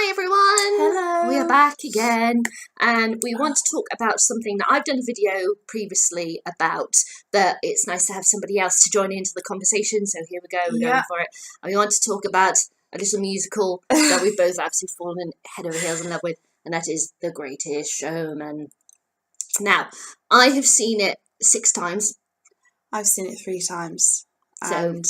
Hi everyone! Hello! We are back again and we want to talk about something that I've done a video previously about, but it's nice to have somebody else to join into the conversation, so here we go, we're going for it. And we want to talk about a little musical that we've both absolutely fallen head over heels in love with, and that is The Greatest Showman. Now, I have seen it 6 times. I've seen it 3 times. So,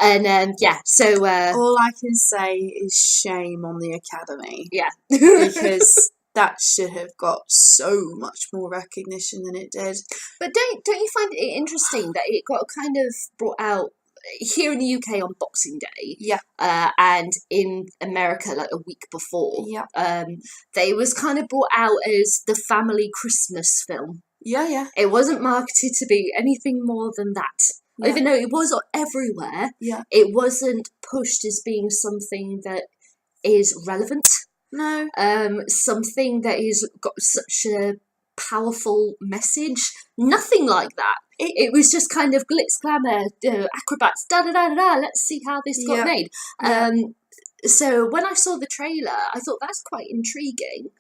all I can say is shame on the Academy. Yeah. Because that should have got so much more recognition than it did. But don't you find it interesting that it got kind of brought out here in the UK on Boxing Day? Yeah. And in America like a week before. Yeah. They was kind of brought out as the family Christmas film. Yeah, yeah. It wasn't marketed to be anything more than that. Yeah. Even though it was everywhere, yeah, it wasn't pushed as being something that is relevant. No. Something that is got such a powerful message. Nothing like that. It was just kind of glitz, glamour, acrobats, da-da-da-da-da, let's see how this got made. Yeah. So when I saw the trailer, I thought that's quite intriguing.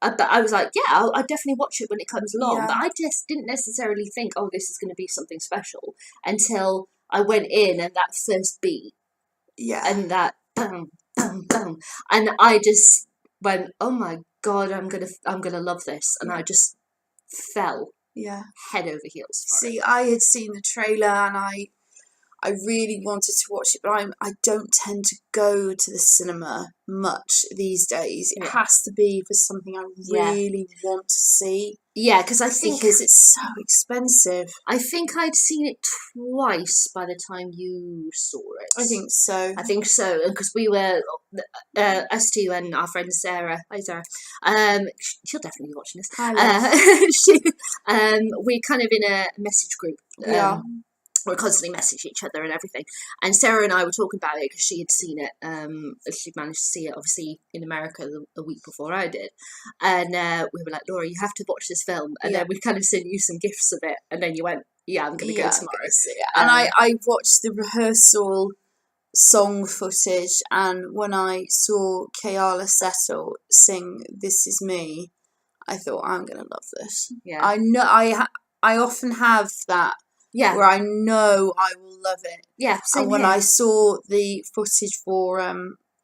But I was like, yeah, I'll definitely watch it when it comes along. Yeah. But I just didn't necessarily think, oh, this is going to be something special until I went in and that first beat. Yeah. And that bam, bam, bam. And I just went, oh my God, I'm gonna love this. And I just fell head over heels for it. I had seen the trailer and I really wanted to watch it, but I don't tend to go to the cinema much these days. It has to be for something I really want to see. Yeah, because it's so expensive. I think I'd seen it twice by the time you saw it. I think so. Because we were, us two and our friend Sarah. Hi Sarah. She'll definitely be watching this. Hi. We're kind of in a message group. Yeah. We constantly message each other and everything. And Sarah and I were talking about it because she had seen it. She'd managed to see it, obviously, in America the week before I did. And we were like, Laura, you have to watch this film. And then we kind of sent you some gifts of it. And then you went, yeah, I'm going to go tomorrow. And I watched the rehearsal song footage. And when I saw Keala Settle sing This Is Me, I thought, I'm going to love this. Yeah. I know I often have that. Yeah. Where I know I will love it. Yeah. And when I saw the footage for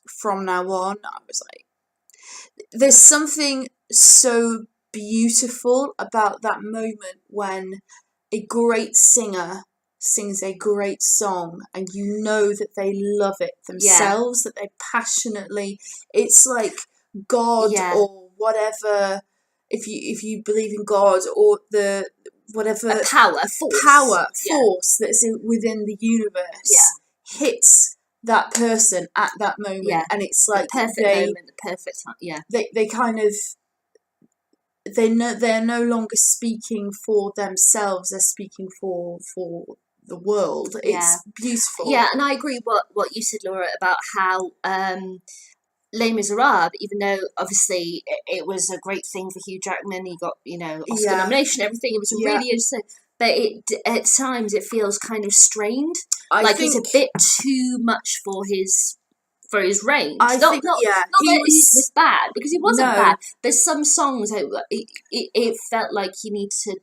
From Now On, I was like, there's something so beautiful about that moment when a great singer sings a great song and you know that they love it themselves, that they passionately, it's like God or whatever, if you believe in God or the whatever a force that's within the universe hits that person at that moment, and it's like the perfect moment, the perfect time. Yeah, they kind of they're no longer speaking for themselves; they're speaking for the world. It's beautiful. Yeah, and I agree what you said, Laura, about how Les Miserables, even though obviously it was a great thing for Hugh Jackman, he got Oscar nomination, everything. It was really interesting, but at times it feels kind of strained. It's a bit too much for his range. Not that he was bad, because he wasn't bad. There's some songs it felt like you needed to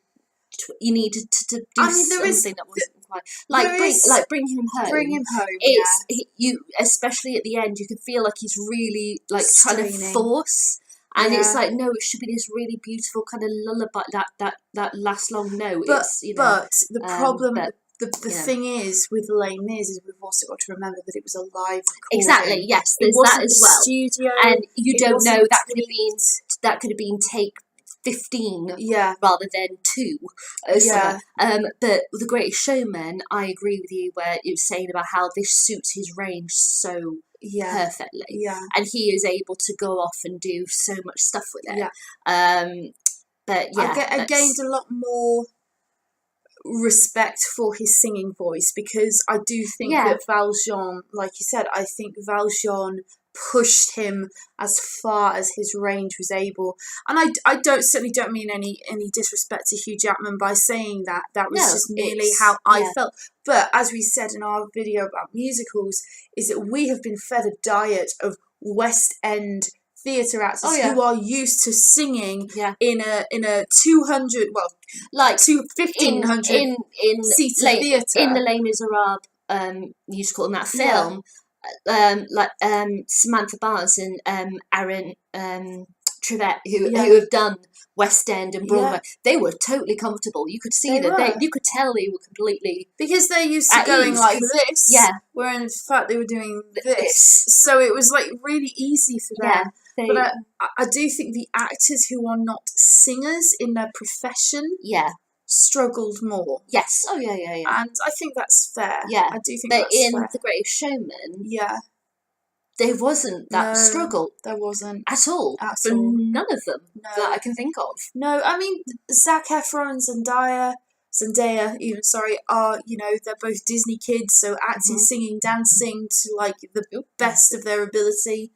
do something that wasn't quite bring him home. Bring him home. You, especially at the end, you can feel like he's really trying to force, and it's like, no, it should be this really beautiful kind of lullaby, that last long note. But the problem. The thing is with Les Mis is we've also got to remember that it was a live recording. Exactly. Yes, there's that as well. Studio, and you don't know that could have been take 15 rather than 2 but The Greatest Showman, I agree with you where you were saying about how this suits his range so perfectly, and he is able to go off and do so much stuff with it. I gained a lot more respect for his singing voice, because I do think that Valjean, like you said, I think Valjean pushed him as far as his range was able. And I certainly don't mean any disrespect to Hugh Jackman by saying that. That was just merely how I felt. But as we said in our video about musicals, is that we have been fed a diet of West End theatre actors Oh, yeah. who are used to singing Yeah. in a 200, well, Like 1,500 in seater Les, theatre. in the Les Miserables musical in that film, Samantha Bars and Aaron Trevette, who have done West End and Broadway, they were totally comfortable. You could see you could tell they were completely, because they're used to going ease, like this. Yeah. Where in fact they were doing this. So it was like really easy for them. Yeah. But I do think the actors who are not singers in their profession, struggled more. Yes. Oh yeah. And I think that's fair. Yeah. I do think but that's in fair. The Greatest Showman, Yeah. there wasn't that struggle. There wasn't. At all. For none of them that I can think of. No, I mean, Zac Efron and Zendaya even, are, they're both Disney kids, so acting, singing, dancing to, like, the best of their ability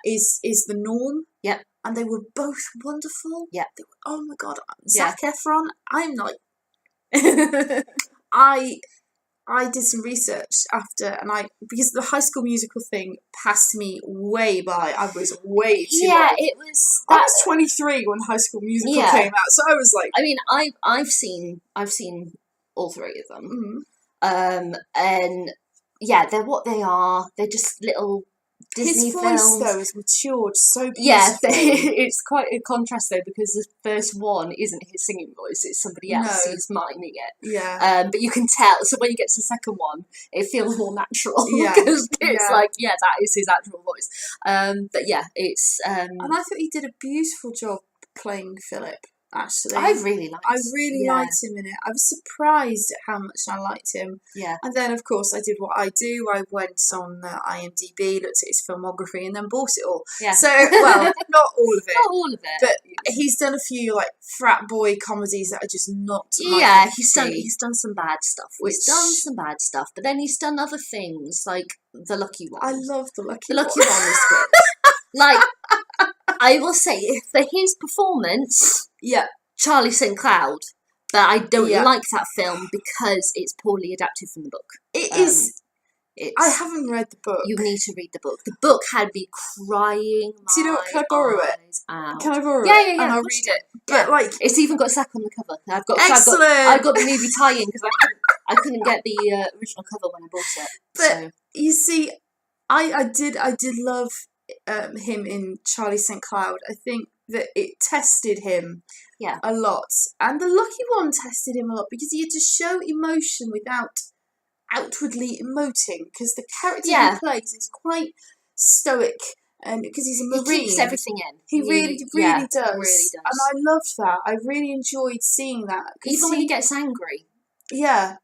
is the norm. Yeah. And they were both wonderful. Yeah. Oh my God. Zac Efron, I'm like... I did some research after, because the High School Musical thing passed me way by. I was way too old. It was. I was 23 when High School Musical came out, so I was like. I mean, I've seen all three of them, and they're what they are. They're just little Disney films. His voice though has matured so beautifully. Yeah, it's quite a contrast though, because the first one isn't his singing voice; it's somebody else who's miming it. Yeah. But you can tell. So when you get to the second one, it feels more natural. Yeah. Because it's like, that is his actual voice. But it's. And I thought he did a beautiful job playing Philip. Actually, I really liked him in it. I was surprised at how much I liked him. Yeah. And then, of course, I did what I do. I went on IMDb, looked at his filmography, and then bought it all. Yeah. So, well, not all of it. Not all of it. But he's done a few like frat boy comedies that are just not. My he's done some bad stuff. He's done some bad stuff, but then he's done other things like The Lucky One. I love The Lucky One. The Lucky One is good. Like, I will say, for his performance, Charlie St. Cloud, but I don't like that film because it's poorly adapted from the book. It is. I haven't read the book. You need to read the book. The book had me crying. Do you know what? Can I borrow it? Out. Can I borrow it? Yeah. And I'll read it. But like, it's even got Zac on the cover. Excellent. I've got the movie tie-in because I couldn't get the original cover when I bought it. But you see, I did love him in Charlie St. Cloud. I think that it tested him a lot, and The Lucky One tested him a lot because he had to show emotion without outwardly emoting, because the character he plays is quite stoic, and because he's a Marine, he keeps everything in. He really does. Really does. And I loved that. I really enjoyed seeing that. Even when he gets angry. Yeah.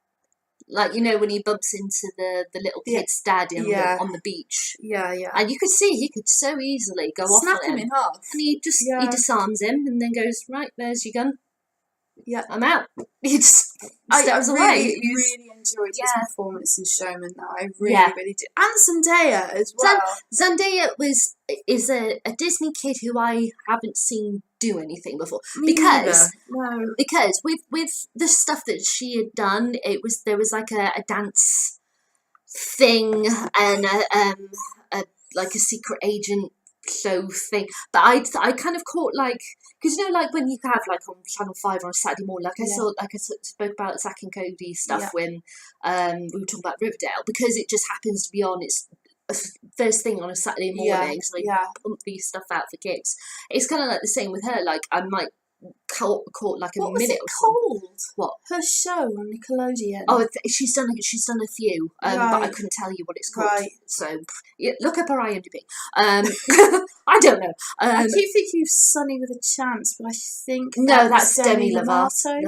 Like, when he bumps into the little kid's dad on the beach. Yeah. And you could see he could so easily go off on him in half. And he just he disarms him and then goes, right, there's your gun. Yeah. I'm out. He just steps away. Really enjoyed his performance in Showman, though. I really did. And Zendaya as well. Zendaya is a Disney kid who I haven't seen do anything before. Me because neither. Because with the stuff that she had done, there was like a dance thing and like a secret agent show thing, but I kind of caught like, because like when you have like on Channel 5 on a Saturday morning, like I saw, like I spoke about Zac and Cody stuff when we were talking about Riverdale, because it just happens to be on, it's first thing on a Saturday morning, so they pump these stuff out for kids. It's kind of like the same with her, like I might caught like a minute or called? What? Her show on Nickelodeon. Oh, she's done a few, but I couldn't tell you what it's called. Right. So look up her IMDb. I don't know. I keep thinking of Sunny with a Chance, but I think that's Demi Lovato.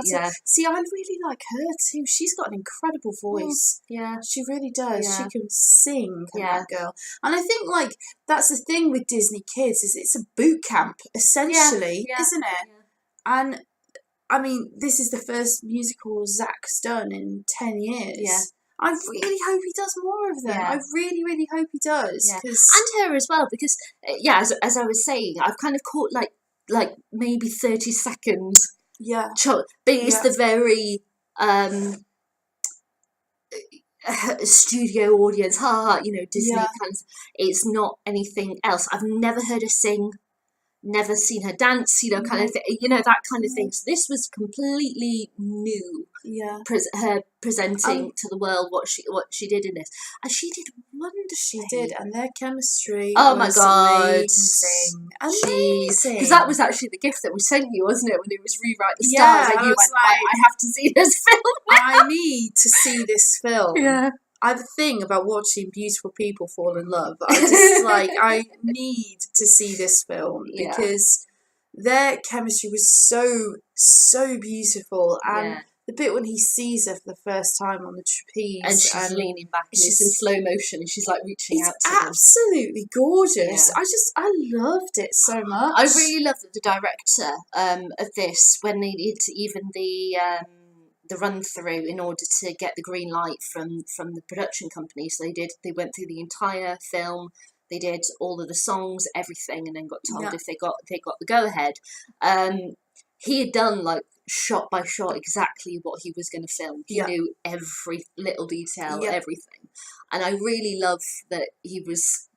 Yeah. See, I really like her too. She's got an incredible voice. Yeah, she really does. Yeah. She can sing, that girl. And I think like that's the thing with Disney Kids, is it's a boot camp essentially, isn't it? Yeah. And I mean, this is the first musical Zac's done in 10 years. Yeah. I really hope he does more of them. Yeah. I really, really hope he does. Yeah. And her as well, because as I was saying, I've kind of caught like maybe 30 seconds. Yeah. But it's the very studio audience, Disney Yeah. kind of. It's not anything else. I've never heard her sing, never seen her dance, kind of thing, that kind of thing. So this was completely new. Yeah. Her presenting to the world what she did in this, and she did wonderfully. She did, and their chemistry Oh my was god, amazing. Because that was actually the gift that we sent you, wasn't it? When it was Rewrite the Yeah, Stars, and you I was went, like, I have to see this film. I need to see this film. Yeah. I have a thing about watching beautiful people fall in love. I just I need to see this film because their chemistry was so beautiful, and the bit when he sees her for the first time on the trapeze, and she's leaning back, and it's in slow motion, and she's like reaching out to him. Absolutely gorgeous. I loved it so much. I really loved the director of this when they did even the run through in order to get the green light from the production company. So they went through the entire film. They did all of the songs, everything, and then got told if they got the go ahead. He had done like shot by shot exactly what he was going to film. He knew every little detail, everything, and I really love that he was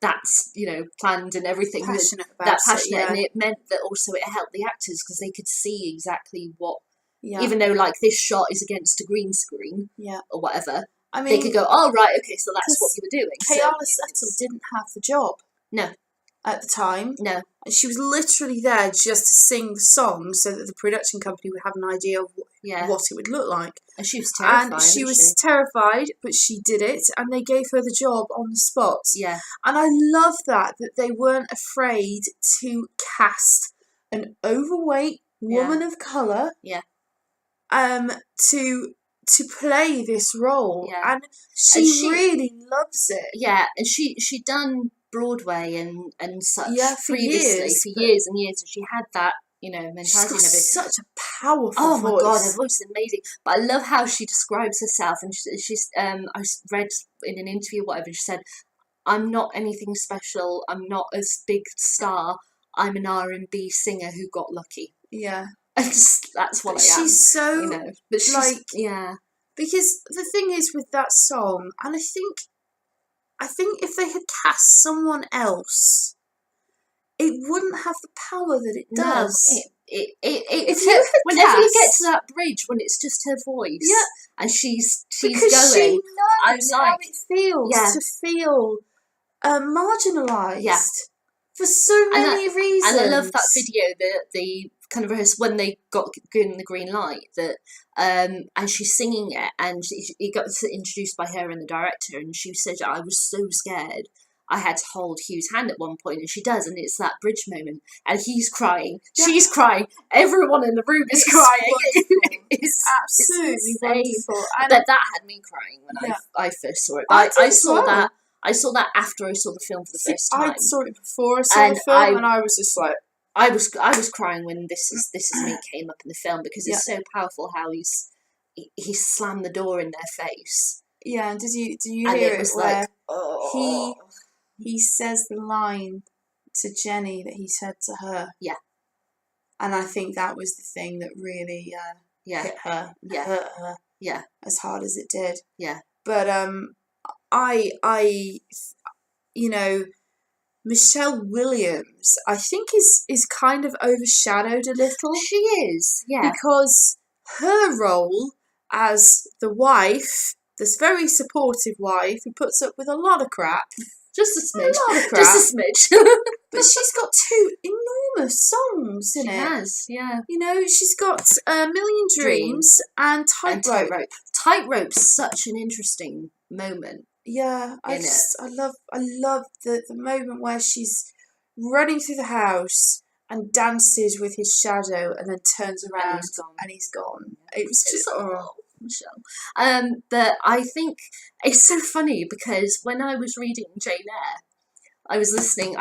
planned and everything. Passionate about that passionate, and it meant that also it helped the actors because they could see exactly what. Even though like this shot is against a green screen, or whatever. I mean, they could go, oh, right, okay, so that's what you were doing. Kayala Settle didn't have the job. No. At the time. No. And she was literally there just to sing the song so that the production company would have an idea of what it would look like. And she was terrified. And she was terrified, but she did it, and they gave her the job on the spot. Yeah. And I love that they weren't afraid to cast an overweight woman of colour. Yeah. To play this role, and she really loves it. Yeah, and she'd done Broadway and such previously for years and years, and she had that mentality. She's got and everything. Such a powerful voice. My god, her voice is amazing. But I love how she describes herself, and she's I read in an interview or whatever, she said, "I'm not anything special. I'm not a big star. I'm an R&B singer who got lucky." Yeah. That's what I am. She's so but she's, because the thing is with that song, and I think if they had cast someone else, it wouldn't have the power that it does. Whenever you get to that bridge when it's just her voice, and she's because going, she knows how it feels to feel marginalised for so many reasons. And I love that video, the kind of rehearsal when they got given the green light, that and she's singing it, and it got introduced by her and the director, and she said, "I was so scared. I had to hold Hugh's hand at one point," and she does, and it's that bridge moment, and he's crying, she's crying, everyone in the room is crying. It's absolutely wonderful. And that had me crying when I first saw it. I saw that. I saw that after I saw the film for the first time. I saw it before I saw the film, and I was just like, I was crying when This Is Me came up in the film, because it's so powerful how he slammed the door in their face. Yeah, and did you hear it where he says the line to Jenny that he said to her? Yeah. And I think that was the thing that really hit her, hurt her, as hard as it did. Yeah. But I Michelle Williams, I think is kind of overshadowed a little. She is, yeah. Because her role as the wife, this very supportive wife who puts up with a lot of crap. Just a smidge. Just a smidge. But she's got two enormous songs in it. She has, yeah. She's got A Million Dreams and Tightrope. Tightrope's such an interesting moment. Yeah, I love the moment where she's running through the house and dances with his shadow and then turns around and he's gone. It was just Michelle. But I think it's so funny because when I was reading Jane Eyre, I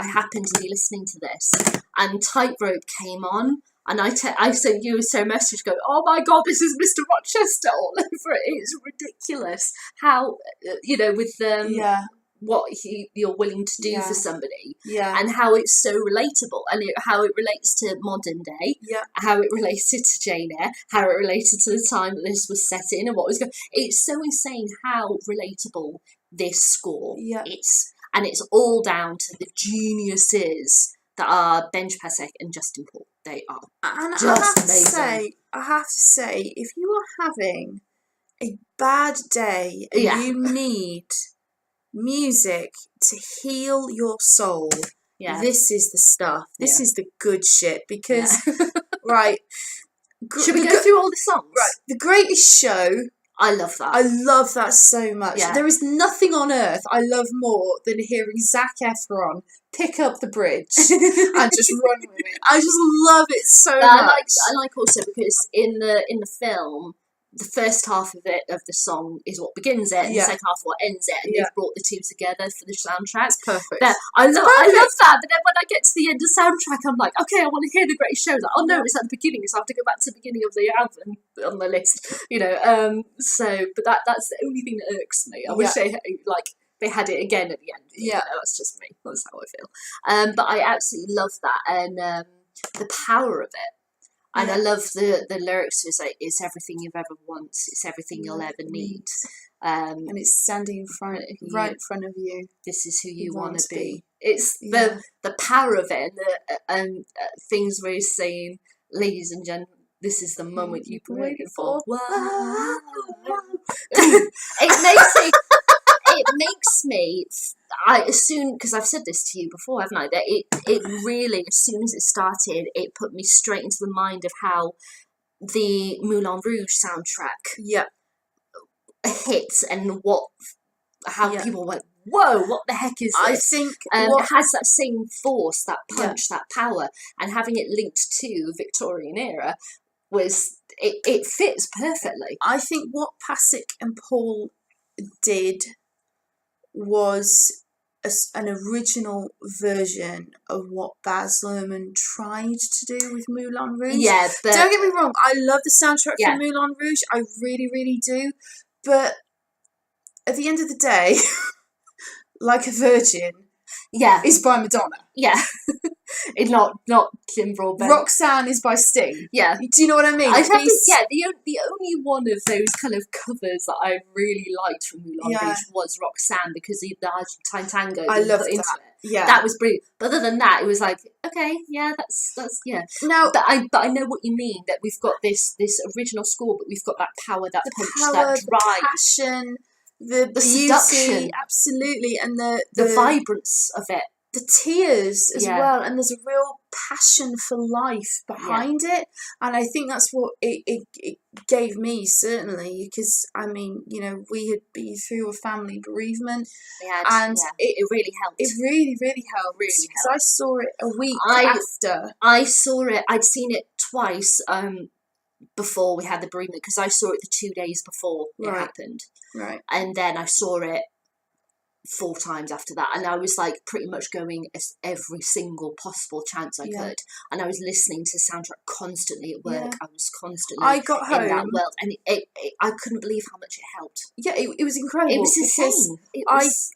happened to be listening to this, and Tightrope came on, and I sent you a message going, "Oh my god, this is Mr. Rochester all over it. It's ridiculous how with you're willing to do for somebody, Yeah. and how it's so relatable, and how it relates to modern day, how it related to Jane Eyre, how it related to the time that this was set in, and what was going. It's so insane how relatable this score. It's all down to the geniuses that are Benj Pasek and Justin Paul. They are just amazing. I have to say, if you are having a bad day and you need music to heal your soul, this is the stuff. This is the good shit. Because, right. Should we go through all the songs? Right. The Greatest Show. I love that. I love that so much. There is nothing on earth I love more than hearing Zac Efron pick up the bridge and just run with it. I just love it so much. I like also because in the film, the first half of the song is what begins it, and the second half what ends it, and they've brought the two together for the soundtrack. It's perfect. But I love that. But then when I get to the end of the soundtrack, I'm like, okay, I want to hear the Greatest Show. Like, oh no, it's at the beginning, so I have to go back to the beginning of the album on the list. So, but that's the only thing that irks me. I wish they had it again at the end. That's just me. That's how I feel. But I absolutely love that, and the power of it. And I love the lyrics. It's like, it's everything you've ever wanted. It's everything you'll ever need. And it's standing right in front of you. This is who you want to be. It's the power of it, and things where he's saying, ladies and gentlemen, this is the moment you've been waiting for. Wow. It makes me, because I've said this to you before, haven't I, that it really, as soon as it started, it put me straight into the mind of how the Moulin Rouge soundtrack hits, and how people went, whoa, what the heck is this? I think it has that same force, that punch, that power, and having it linked to Victorian era it fits perfectly. I think what Pasek and Paul did was an original version of what Baz Luhrmann tried to do with Moulin Rouge. Yeah, but don't get me wrong, I love the soundtrack for Moulin Rouge. I really, really do. But at the end of the day, Like a Virgin is by Madonna. Yeah. It's not Kim Broadbent. Roxanne is by Sting. Yeah. Do you know what I mean? The only one of those kind of covers that I really liked from Moulin Rouge was Roxanne, because the Argentine tango I loved put into that. it. Yeah. That was brilliant. But other than that, it was like, okay, that's No, but I know what you mean, that we've got this original score, but we've got that power, that punch, that drive, the passion, the beauty, seduction, absolutely, and the vibrance of it. The tears as well, and there's a real passion for life behind it, and I think that's what it gave me, certainly, because I mean, we had been through a family bereavement, and it really helped. It really, really helped. Because I saw it a week after. I saw it. I'd seen it twice before we had the bereavement, because I saw it the 2 days before it happened, and then I saw it 4 times after that, and I was like pretty much going every single possible chance I could, and I was listening to the soundtrack constantly at work. I was constantly I got home in that world, and I couldn't believe how much it helped. It was incredible. It was insane.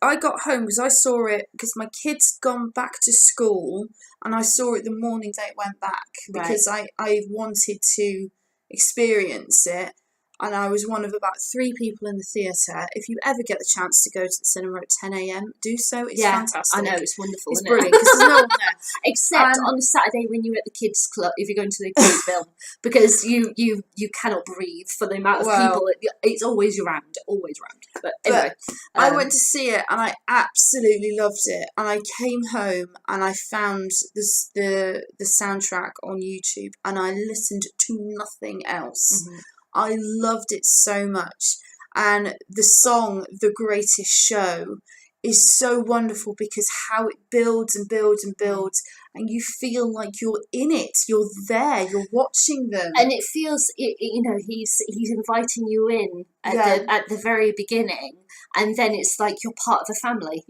I got home because I saw it because my kids had gone back to school, and I saw it the morning they went back, because I wanted to experience it. And I was one of about 3 people in the theatre. If you ever get the chance to go to the cinema at 10 a.m, do so. It's fantastic. I know, it's wonderful. It's brilliant, because there's no one there. Except on a Saturday when you're at the kids' club, if you're going to the kids' film, because you cannot breathe for the amount of people. It's always around. But anyway. I went to see it, and I absolutely loved it. And I came home, and I found the soundtrack on YouTube, and I listened to nothing else. Mm-hmm. I loved it so much, and the song "The Greatest Show" is so wonderful, because how it builds and builds and builds, and you feel like you're in it, you're there, you're watching them, and it feels he's inviting you in at the very beginning, and then it's like you're part of a family.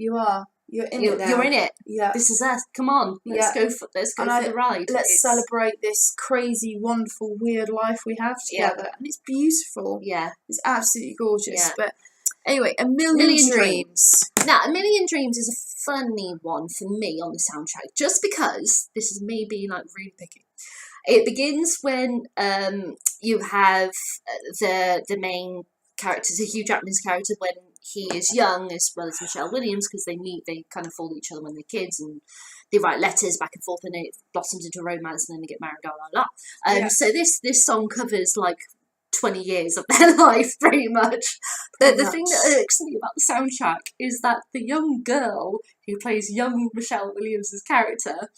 You're in it now. You're in it. Yeah. This is us. Come on. Let's go for the ride. Let's celebrate this crazy, wonderful, weird life we have together. And it's beautiful. Yeah. It's absolutely gorgeous. Yeah. But Anyway, A Million Dreams. Now, A Million Dreams is a funny one for me on the soundtrack, just because this is me being like really picky. It begins when you have the main character, so Hugh Jackman's character, when he is young, as well as Michelle Williams, because they kind of fall each other when they're kids, and they write letters back and forth, and it blossoms into romance, and then they get married, blah, blah, blah. So this song covers, like, 20 years of their life, pretty much. The thing that irks me about the soundtrack is that the young girl who plays young Michelle Williams' character,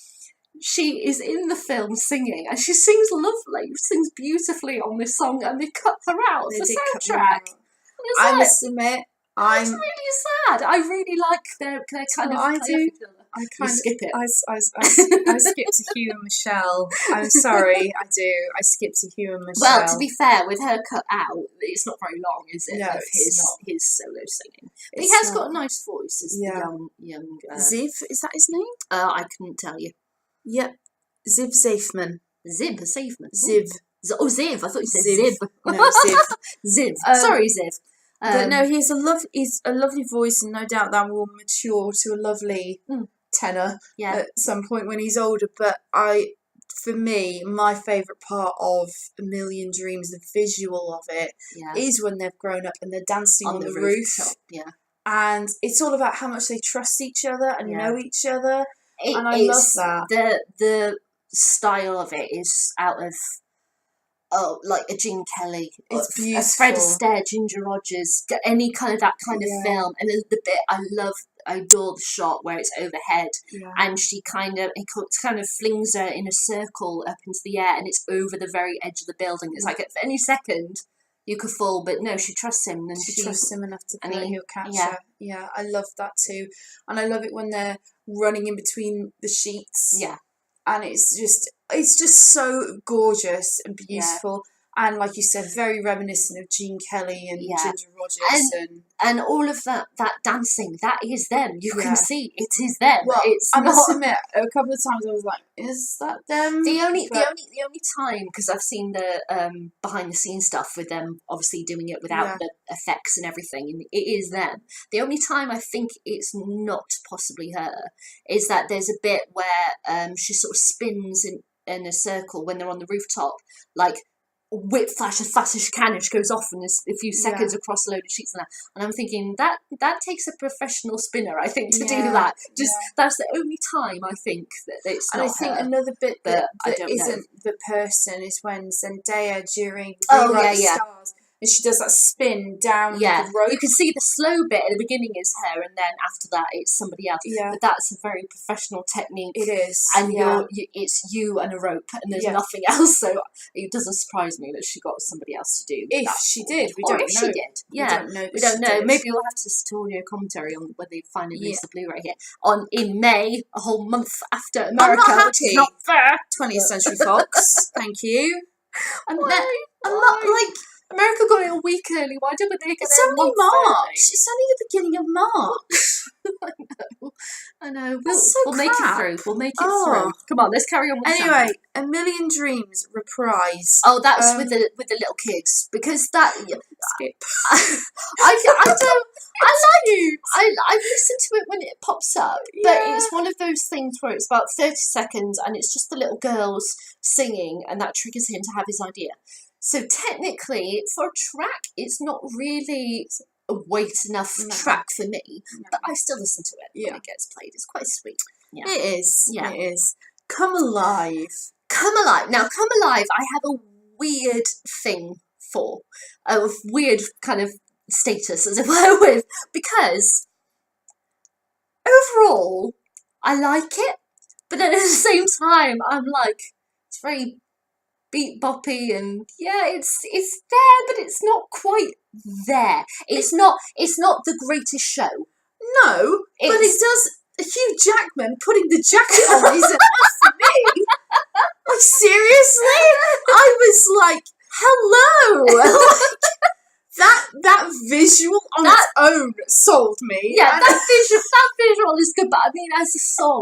she is in the film singing, and she sings lovely, sings beautifully on this song, and they cut her out of the soundtrack. I must admit, it's really sad. I really like their kind of. I do. I kind of skip it. I skip to Hugh and Michelle. I'm sorry, I do. I skip to Hugh and Michelle. Well, to be fair, with her cut out, it's not very long, is it? No, of his solo singing. But he has got a nice voice as the young. Ziv, is that his name? I couldn't tell you. Yep, Ziv Zafman. Safeman. Ziv. Ziv. I thought you said Zib. No, Ziv. Ziv. Sorry, Ziv. But no, he's a lovely voice, and no doubt that will mature to a lovely tenor at some point when he's older. But for me, my favourite part of A Million Dreams, the visual of it, is when they've grown up and they're dancing on the roof. Yeah. And it's all about how much they trust each other and know each other. And I love that. The style of it is out of like a Gene Kelly, it's beautiful. A Fred Astaire, Ginger Rogers, any kind of that kind of film. And the bit I adore the shot where it's overhead, and he kind of flings her in a circle up into the air, and it's over the very edge of the building. It's like at any second you could fall, but no, she trusts him, and she trusts him enough to think he'll catch her. Yeah, I love that too, and I love it when they're running in between the sheets. Yeah, and it's just so gorgeous and beautiful. And like you said, very reminiscent of Gene Kelly and Ginger Rogers and all of that dancing. That is them. You can see it is them. Well, it's I must admit, a couple of times I was like, "Is that them?" The only time, because I've seen the behind the scenes stuff with them, obviously doing it without the effects and everything, and it is them. The only time I think it's not possibly her is that there's a bit where she sort of spins in a circle when they're on the rooftop, like. Whip flash as fast as she can, and she goes off in a few seconds across a load of sheets and that. And I'm thinking that takes a professional spinner, I think, to do that. That's the only time I think that it's not. And I think her, another bit that isn't the person is when Zendaya during Stars, and she does that spin down the rope. You can see the slow bit at the beginning is her, and then after that it's somebody else. Yeah. But that's a very professional technique. It is. And it's you and a rope, and there's nothing else. So it doesn't surprise me that she got somebody else to do. If she did, we don't know. She did. Yeah, we don't know. Maybe we'll have to listen to audio commentary on when they finally release the Blu-ray here in May, a whole month after America. I'm not happy. Which is not fair. 20th Century Fox. Thank you. I'm like. America got it a week early. Why didn't they get it? It's only March. It's only the beginning of March. I know. We'll make it through. We'll make it through. Come on, let's carry on with anyway, A Million Dreams reprise. Oh, that's with the little kids, because that skip. I listen to it when it pops up, but it's one of those things where it's about 30 seconds and it's just the little girls singing, and that triggers him to have his idea. So technically, for a track, it's not really a weight enough track for me, but I still listen to it when it gets played. It's quite sweet. Yeah. It is. Yeah. It is. Come Alive. Come Alive. Now, Come Alive, I have a weird thing for. A weird kind of status, as it were, with, because overall, I like it, but at the same time, I'm like, it's very beat boppy, and it's there, but it's not quite there. It's not The Greatest Show. No, but it does. Hugh Jackman putting the jacket on is enough for me. Like, seriously, I was like, hello. That visual on its own sold me. Yeah, that visual roll is good, but I mean, as the song,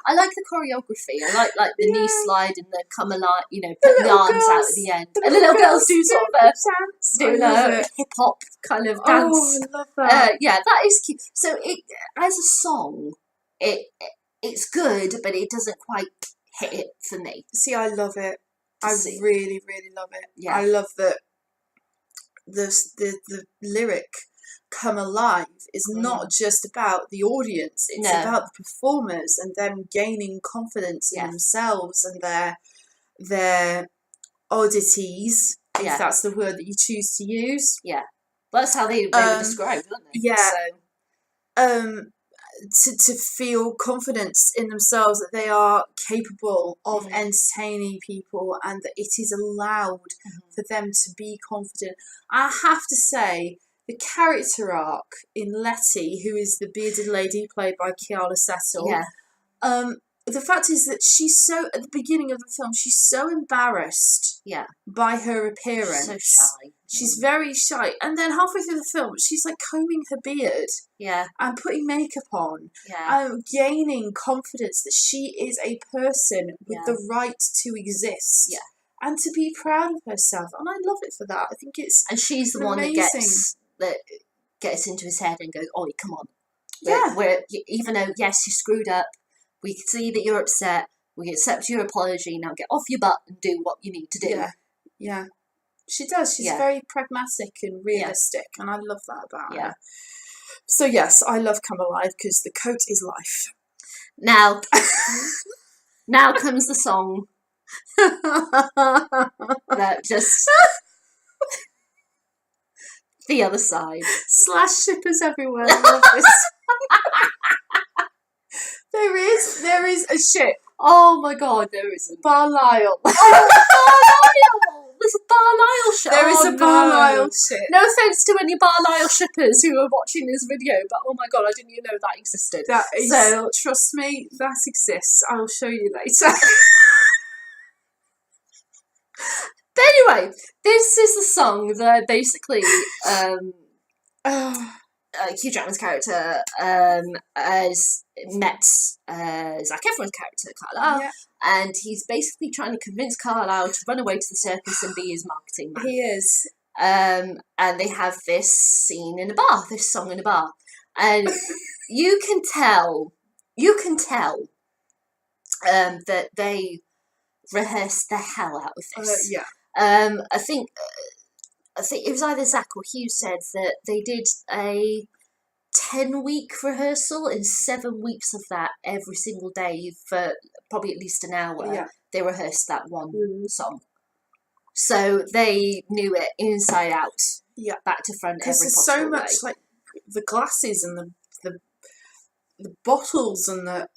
I like the choreography. I like the knee slide and the come alive, putting the arms out at the end, and the little girls do sort of dance, doing a hip hop kind of dance. Oh, I love that. Yeah, that is cute. So as a song, it's good, but it doesn't quite hit it for me. See, I love it. I really, really love it. Yeah. I love that the lyric "Come Alive" is not just about the audience. It's about the performers and them gaining confidence in themselves and their oddities, if that's the word that you choose to use. Yeah, well, that's how they were described, weren't they? Yeah. So. To feel confidence in themselves, that they are capable of entertaining people and that it is allowed for them to be confident. I have to say, the character arc in Letty, who is the bearded lady played by Keala Settle, the fact is that she's so, at the beginning of the film, she's so embarrassed by her appearance. So shy. She's very shy. And then halfway through the film, she's like combing her beard and putting makeup on and gaining confidence that she is a person with the right to exist and to be proud of herself. And I love it for that. I think it's And she's the one that gets into his head and goes, "Oi, come on. Even though, yes, you screwed up, we can see that you're upset. We accept your apology. Now get off your butt and do what you need to do." Yeah. She does. She's very pragmatic and realistic, and I love that about her. So yes, I love Come Alive because the coat is life. Now comes the song that just the other side. / shippers everywhere. I love this. There is a ship. Oh my God, there is a Barlisle. There's a Barlisle ship. There is a Barlisle ship. No offence to any Barlisle shippers who are watching this video, but oh my God, I didn't even know that existed. So trust me, that exists. I'll show you later. But anyway, this is the song that basically Hugh Jackman's character has met Zac Efron's character, Carlisle, and he's basically trying to convince Carlisle to run away to the circus and be his marketing man. He is. And they have this scene in a bar, this song in a bar, and you can tell that they rehearsed the hell out of this. I think it was either Zach or Hugh said that they did a 10-week rehearsal, and 7 weeks of that every single day for probably at least an hour. They rehearsed that one song. So they knew it inside out, back to front, every possible so much way. Like the glasses and the bottles and the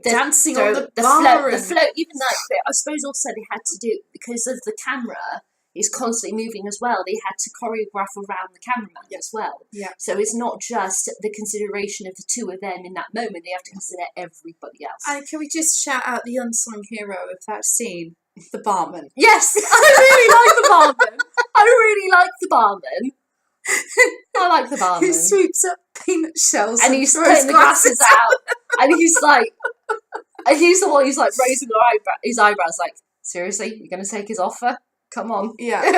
dancing on the bar the float. Even like I suppose also they had to do, because of the camera is constantly moving as well. They had to choreograph around the cameraman as well. So it's not just the consideration of the two of them in that moment. They have to consider everybody else. And can we just shout out the unsung hero of that scene? The barman. Yes, I really like the barman. I like the barman. Who sweeps up peanut shells and he's putting the glasses out. And he's like, and he's the one who's like raising his eyebrows like, seriously, you're going to take his offer? Come on. Yeah. I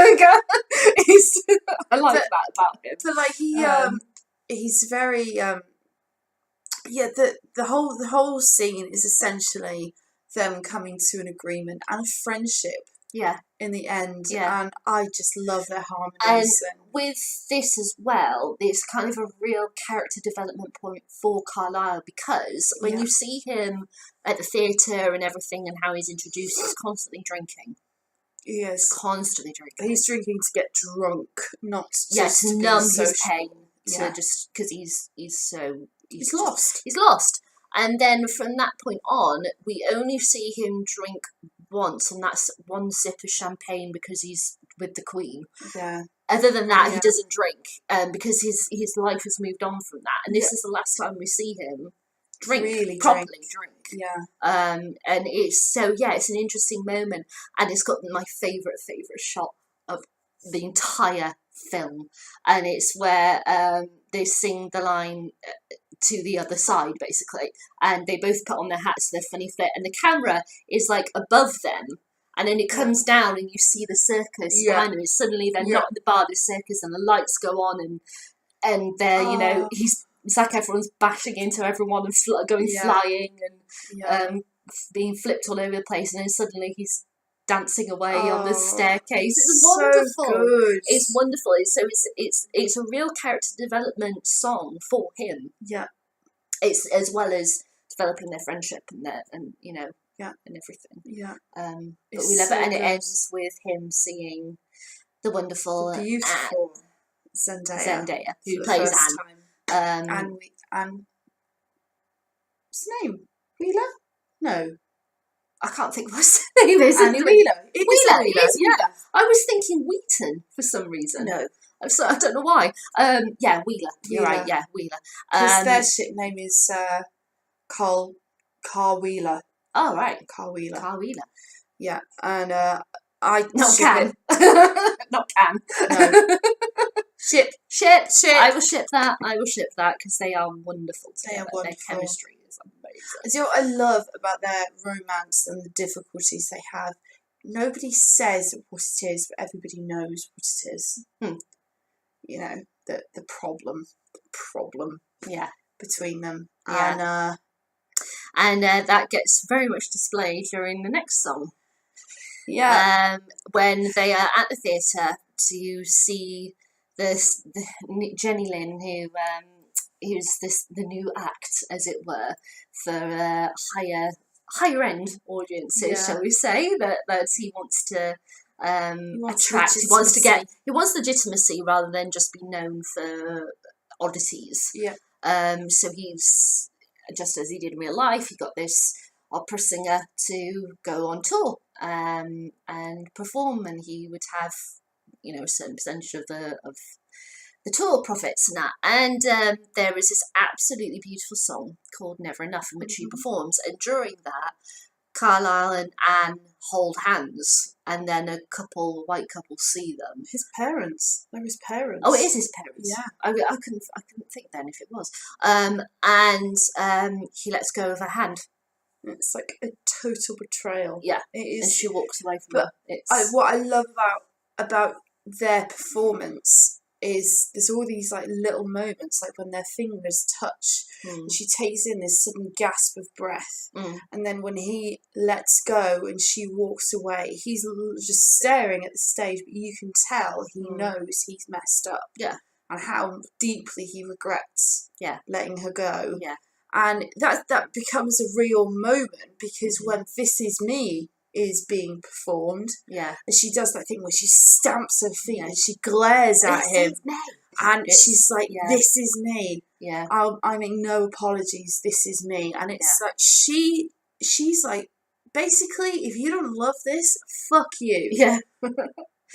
like that about him. But like he's very the whole scene is essentially them coming to an agreement and a friendship. In the end. And I just love their harmonies. And with this as well, it's kind of a real character development point for Carlisle, because when you see him at the theatre and everything and how he's introduced, he's constantly drinking. He is constantly drinking. He's drinking to get drunk, not to numb his pain. Just because he's lost. He's lost. And then from that point on, we only see him drink once, and that's one sip of champagne because he's with the Queen. Other than that, he doesn't drink, because his life has moved on from that. And this is the last time we see him properly drink. And it's it's an interesting moment, and it's got my favourite shot of the entire film, and it's where they sing the line, to the other side, basically, and they both put on their hats, their funny fit, and the camera is like above them, and then it comes down and you see the circus behind them, and suddenly they're not in the bar of the circus, and the lights go on, and they're, you know, Zac Efron's bashing into everyone and going flying and being flipped all over the place, and then suddenly he's dancing away on the staircase. It's wonderful. So good. It's wonderful. It's a real character development song for him. Yeah. It's as well as developing their friendship and you know and everything. Yeah. But we love it, and it ends with him singing the wonderful, the beautiful Zendaya, who plays Anne. Anne. What's her name? Wheeler? No. I can't think what her name is. Annie Wheeler. Wheeler. It is Wheeler. I was thinking Wheaton for some reason. No. So I don't know why. Yeah, Wheeler. You're right. Yeah, Wheeler. Because their ship name is Carl Wheeler. Oh right, Carl Wheeler. Carl Wheeler. Yeah, and I not can. Not can. No. Ship. I will ship that. Because they are wonderful together. They are wonderful. Their chemistry is amazing. Do you know what I love about their romance and the difficulties they have? Nobody says what it is, but everybody knows what it is. You know, the problem. Yeah. Between them. Yeah. And that gets very much displayed during the next song. Yeah. When they are at the theatre to see the Jenny Lynn, who's the new act, as it were, for higher end audiences, shall we say, that he wants to attract. He wants legitimacy rather than just be known for oddities. Yeah. So he's, just as he did in real life, he got this opera singer to go on tour and perform, and he would have, you know, a certain percentage of the tour profits and that. And there is this absolutely beautiful song called Never Enough, in which he performs, and during that, Carlisle and Anne hold hands, and then a white couple see them. His parents. They're his parents. Oh, it is his parents. Yeah. I couldn't think then if it was. And he lets go of her hand. It's like a total betrayal. Yeah. It is. And she walks away from him. What I love about their performance is there's all these like little moments, like when their fingers touch, and she takes in this sudden gasp of breath, and then when he lets go and she walks away, he's just staring at the stage, but you can tell he knows he's messed up, and how deeply he regrets letting her go, and that becomes a real moment, because when This Is Me is being performed, and she does that thing where she stamps her feet and she glares at him, and she's like, "This is me. I make no apologies. This is me." And it's like she's like, basically, if you don't love this, fuck you. Yeah.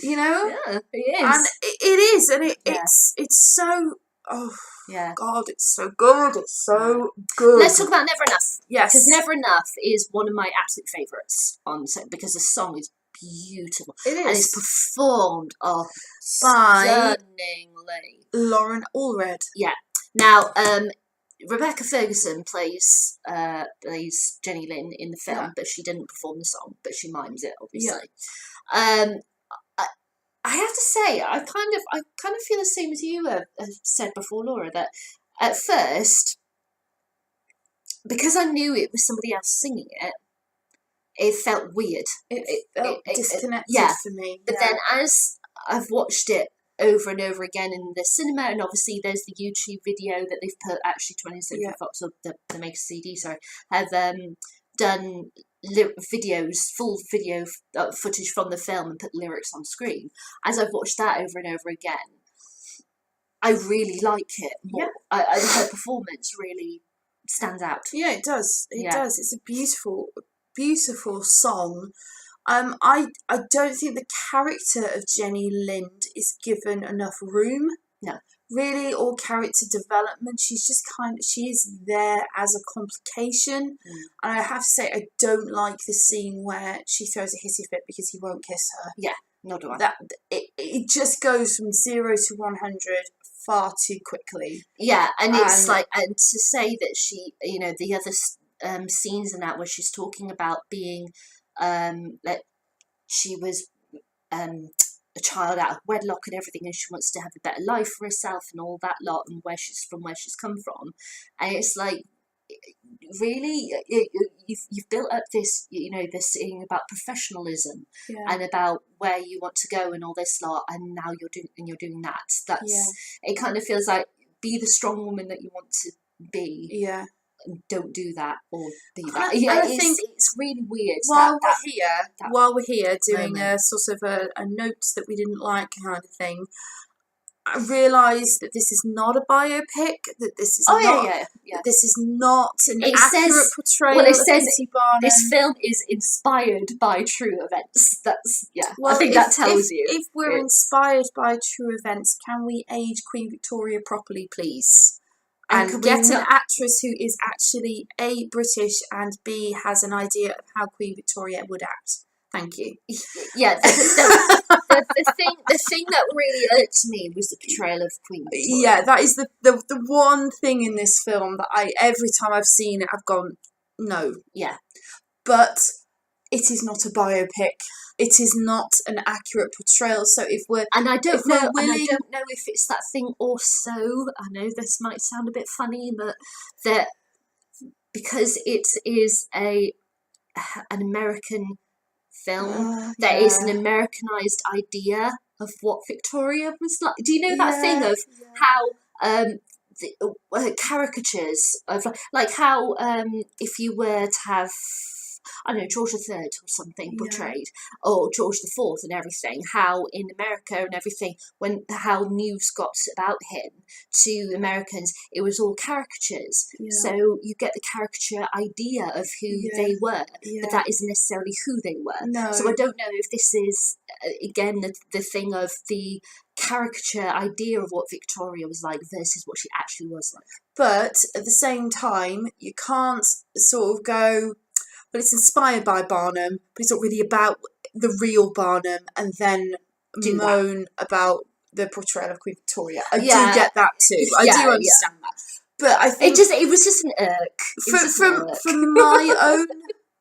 You know. Yeah, it is. And it is, and it's so. Oh, God, it's so good. It's so good. Let's talk about Never Enough. Yes. Because Never Enough is one of my absolute favourites because the song is beautiful. It is. And it's performed by stunningly. Lauren Allred. Yeah. Now, Rebecca Ferguson plays Jenny Lynn in the film, but she didn't perform the song, but she mimes it, obviously. I have to say, I kind of feel the same as you have said before, Laura, that at first, because I knew it was somebody else singing it, it felt weird. It felt disconnected for me. But then as I've watched it over and over again in the cinema, and obviously there's the YouTube video that they've put, actually 20th Century Fox, or the Maker CD, have done full video footage from the film and put lyrics on screen. As I've watched that over and over again, I really like it more. Her performance really stands out. Yeah, it does. It does. It's a beautiful, beautiful song. I don't think the character of Jenny Lind is given enough room. No. Really, or character development. She's just she is there as a complication. And I have to say, I don't like the scene where she throws a hissy fit because he won't kiss her. Yeah, nor do I. It just goes from 0 to 100 far too quickly. Yeah, and it's like, and to say that she, the other scenes in that where she's talking about being, like she was a child out of wedlock and everything, and she wants to have a better life for herself and all that lot, and where she's come from, and it's like, really, you've built up this, this thing about professionalism and about where you want to go and all this lot, and now you're doing that. It kind of feels like, be the strong woman that you want to be. Yeah. And don't do that or be that. I think it's really weird. While we're here doing moment. a sort of a notes that we didn't like kind of thing, I realised that this is not a biopic. That this is this is not an accurate portrayal of P.T. Barnum. This film is inspired by true events. That's Well, I think that tells you. If we're inspired by true events, can we age Queen Victoria properly, please? And get an actress who is actually A, British, and B, has an idea of how Queen Victoria would act. Thank you. Yeah, the thing that really irked me was the portrayal of Queen Victoria. Yeah, that is the one thing in this film that every time I've seen it, I've gone, no. Yeah. But it is not a biopic. It is not an accurate portrayal. So if we're I don't know if it's that thing also. I know this might sound a bit funny, but that because it is an American film, there is an Americanized idea of what Victoria was like. Do you know that thing of how the caricatures of like how if you were to have, I don't know, George III or something portrayed, or George IV and everything, how in America and everything, how news got about him to Americans, it was all caricatures. So you get the caricature idea of who they were, but that isn't necessarily who they were. No. So I don't know if this is, again, the thing of the caricature idea of what Victoria was like versus what she actually was like. But at the same time, you can't sort of go, but it's inspired by Barnum, but it's not really about the real Barnum, and then moan about the portrayal of Queen Victoria. I do get that too. I do understand that. But I think it was just an irk. From my own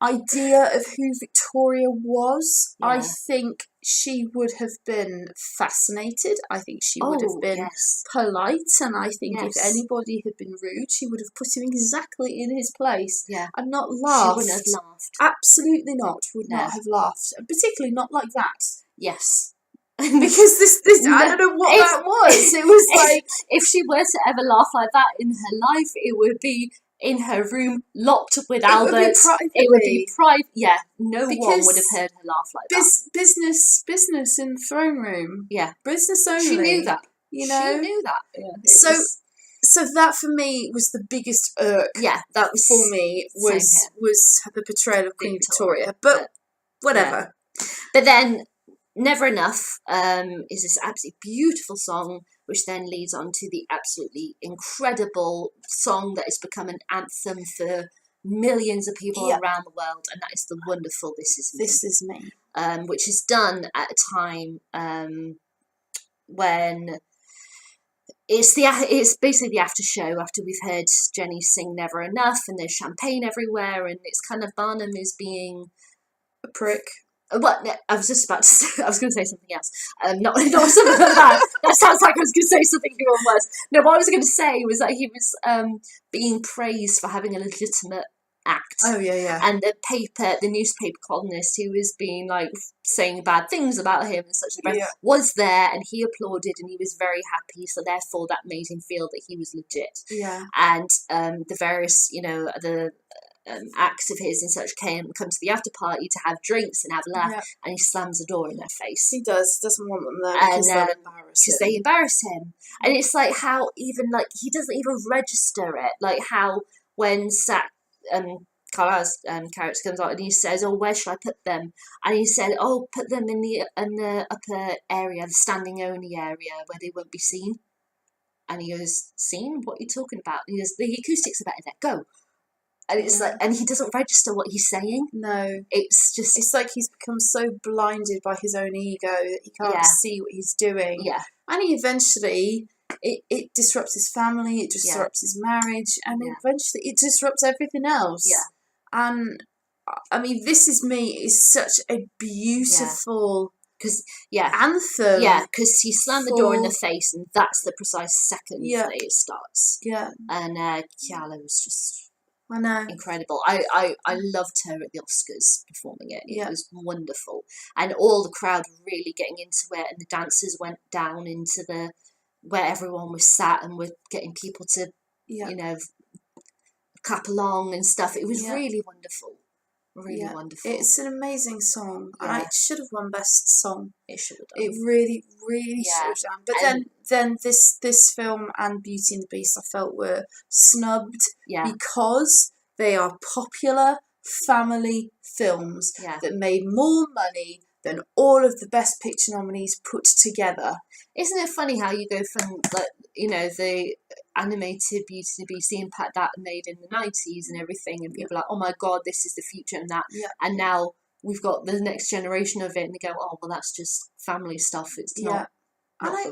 idea of who Victoria was, I think she would have been fascinated. I think she would have been polite, and I think if anybody had been rude, she would have put him exactly in his place and not laughed. She wouldn't have laughed. Absolutely not. Would not have laughed. Particularly not like that. Yes. Because this I don't know what that was. It was like, if she were to ever laugh like that in her life, it would be in her room, locked with Albert. It would be private. Yeah, no one would have heard her laugh like that. Business in the throne room. Yeah, business only. She knew that. You know, she knew that. Yeah, so that for me was the biggest irk. Yeah, that was for me was the portrayal of Queen Victoria. But whatever. Yeah. But then, Never Enough is this absolutely beautiful song, which then leads on to the absolutely incredible song that has become an anthem for millions of people around the world, and that is the wonderful This Is Me. This Is Me. Which is done at a time when it's basically the after show after we've heard Jenny sing Never Enough, and there's champagne everywhere, and it's kind of Barnum is being a prick. Well, I was just about to say, I was going to say something else. Not something like that. That sounds like I was going to say something even worse. No, what I was going to say was that he was being praised for having a legitimate act. Oh, yeah. And the newspaper columnist who was being, like, saying bad things about him and such, was there, and he applauded, and he was very happy, so therefore that made him feel that he was legit. Yeah. And the various, the acts of his and such come to the after party to have drinks and have a laugh, and he slams the door in their face. He does. He doesn't want them there because they embarrass him. And it's like how even like he doesn't even register it. Like how when Carlisle's character comes out and he says, "Oh, where should I put them?" And he said, "Oh, put them in the upper area, the standing only area where they won't be seen." And he goes, "Seen? What are you talking about?" And he goes, "The acoustics are better there. Go." And it's like, and he doesn't register what he's saying. No, it's like he's become so blinded by his own ego that he can't see what he's doing. Yeah, and he eventually it disrupts his family, it disrupts his marriage, and eventually it disrupts everything else. Yeah. And I mean, This Is Me is such a beautiful anthem. Yeah, because he slammed the door in the face, and that's the precise second that it starts. Yeah. And Kiala was just incredible. I loved her at the Oscars performing it. It was wonderful. And all the crowd really getting into it, and the dancers went down into where everyone was sat and were getting people to, you know, clap along and stuff. It was really wonderful. Really wonderful. It's an amazing song. And it should have won Best Song. It should have done. It really, really should have done. But then this film and Beauty and the Beast I felt were snubbed because they are popular family films that made more money than all of the Best Picture nominees put together. Isn't it funny how you go from, like, you know, the animated Beauty and the Beast, the impact that made in the 90s and everything, and people are like, oh my god, this is the future and that. And now we've got the next generation of it, and they go, oh, well, that's just family stuff. It's not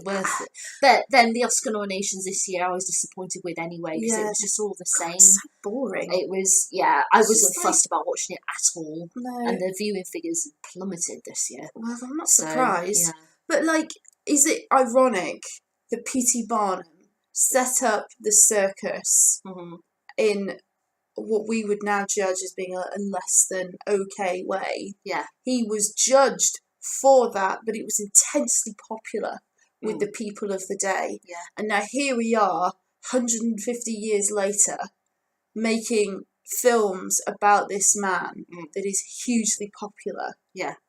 worth it. But then the Oscar nominations this year, I was disappointed with anyway, because it was just all the same. It's so boring. It was, I wasn't fussed about watching it at all. No. And the viewing figures plummeted this year. Well, I'm not surprised. But, like, is it ironic that P.T. Barnum set up the circus in what we would now judge as being a less than okay way? Yeah. He was judged for that, but it was intensely popular with the people of the day. Yeah. And now here we are, 150 years later, making films about this man that is hugely popular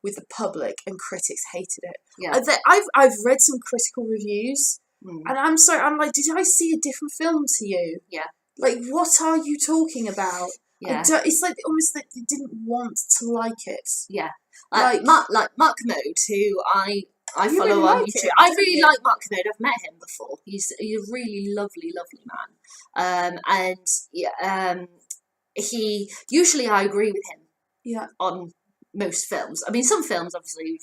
with the public, and critics hated it. Yeah. I've read some critical reviews, and I'm sorry, I'm like, did I see a different film to you? Yeah. Like, what are you talking about? Yeah. It's like almost like they didn't want to like it. Yeah. Like Mark Commode, who I follow really on like YouTube. him, I really like Mark Commode. I've met him before. He's a really lovely man. He usually I agree with him. Yeah. On most films. I mean, some films obviously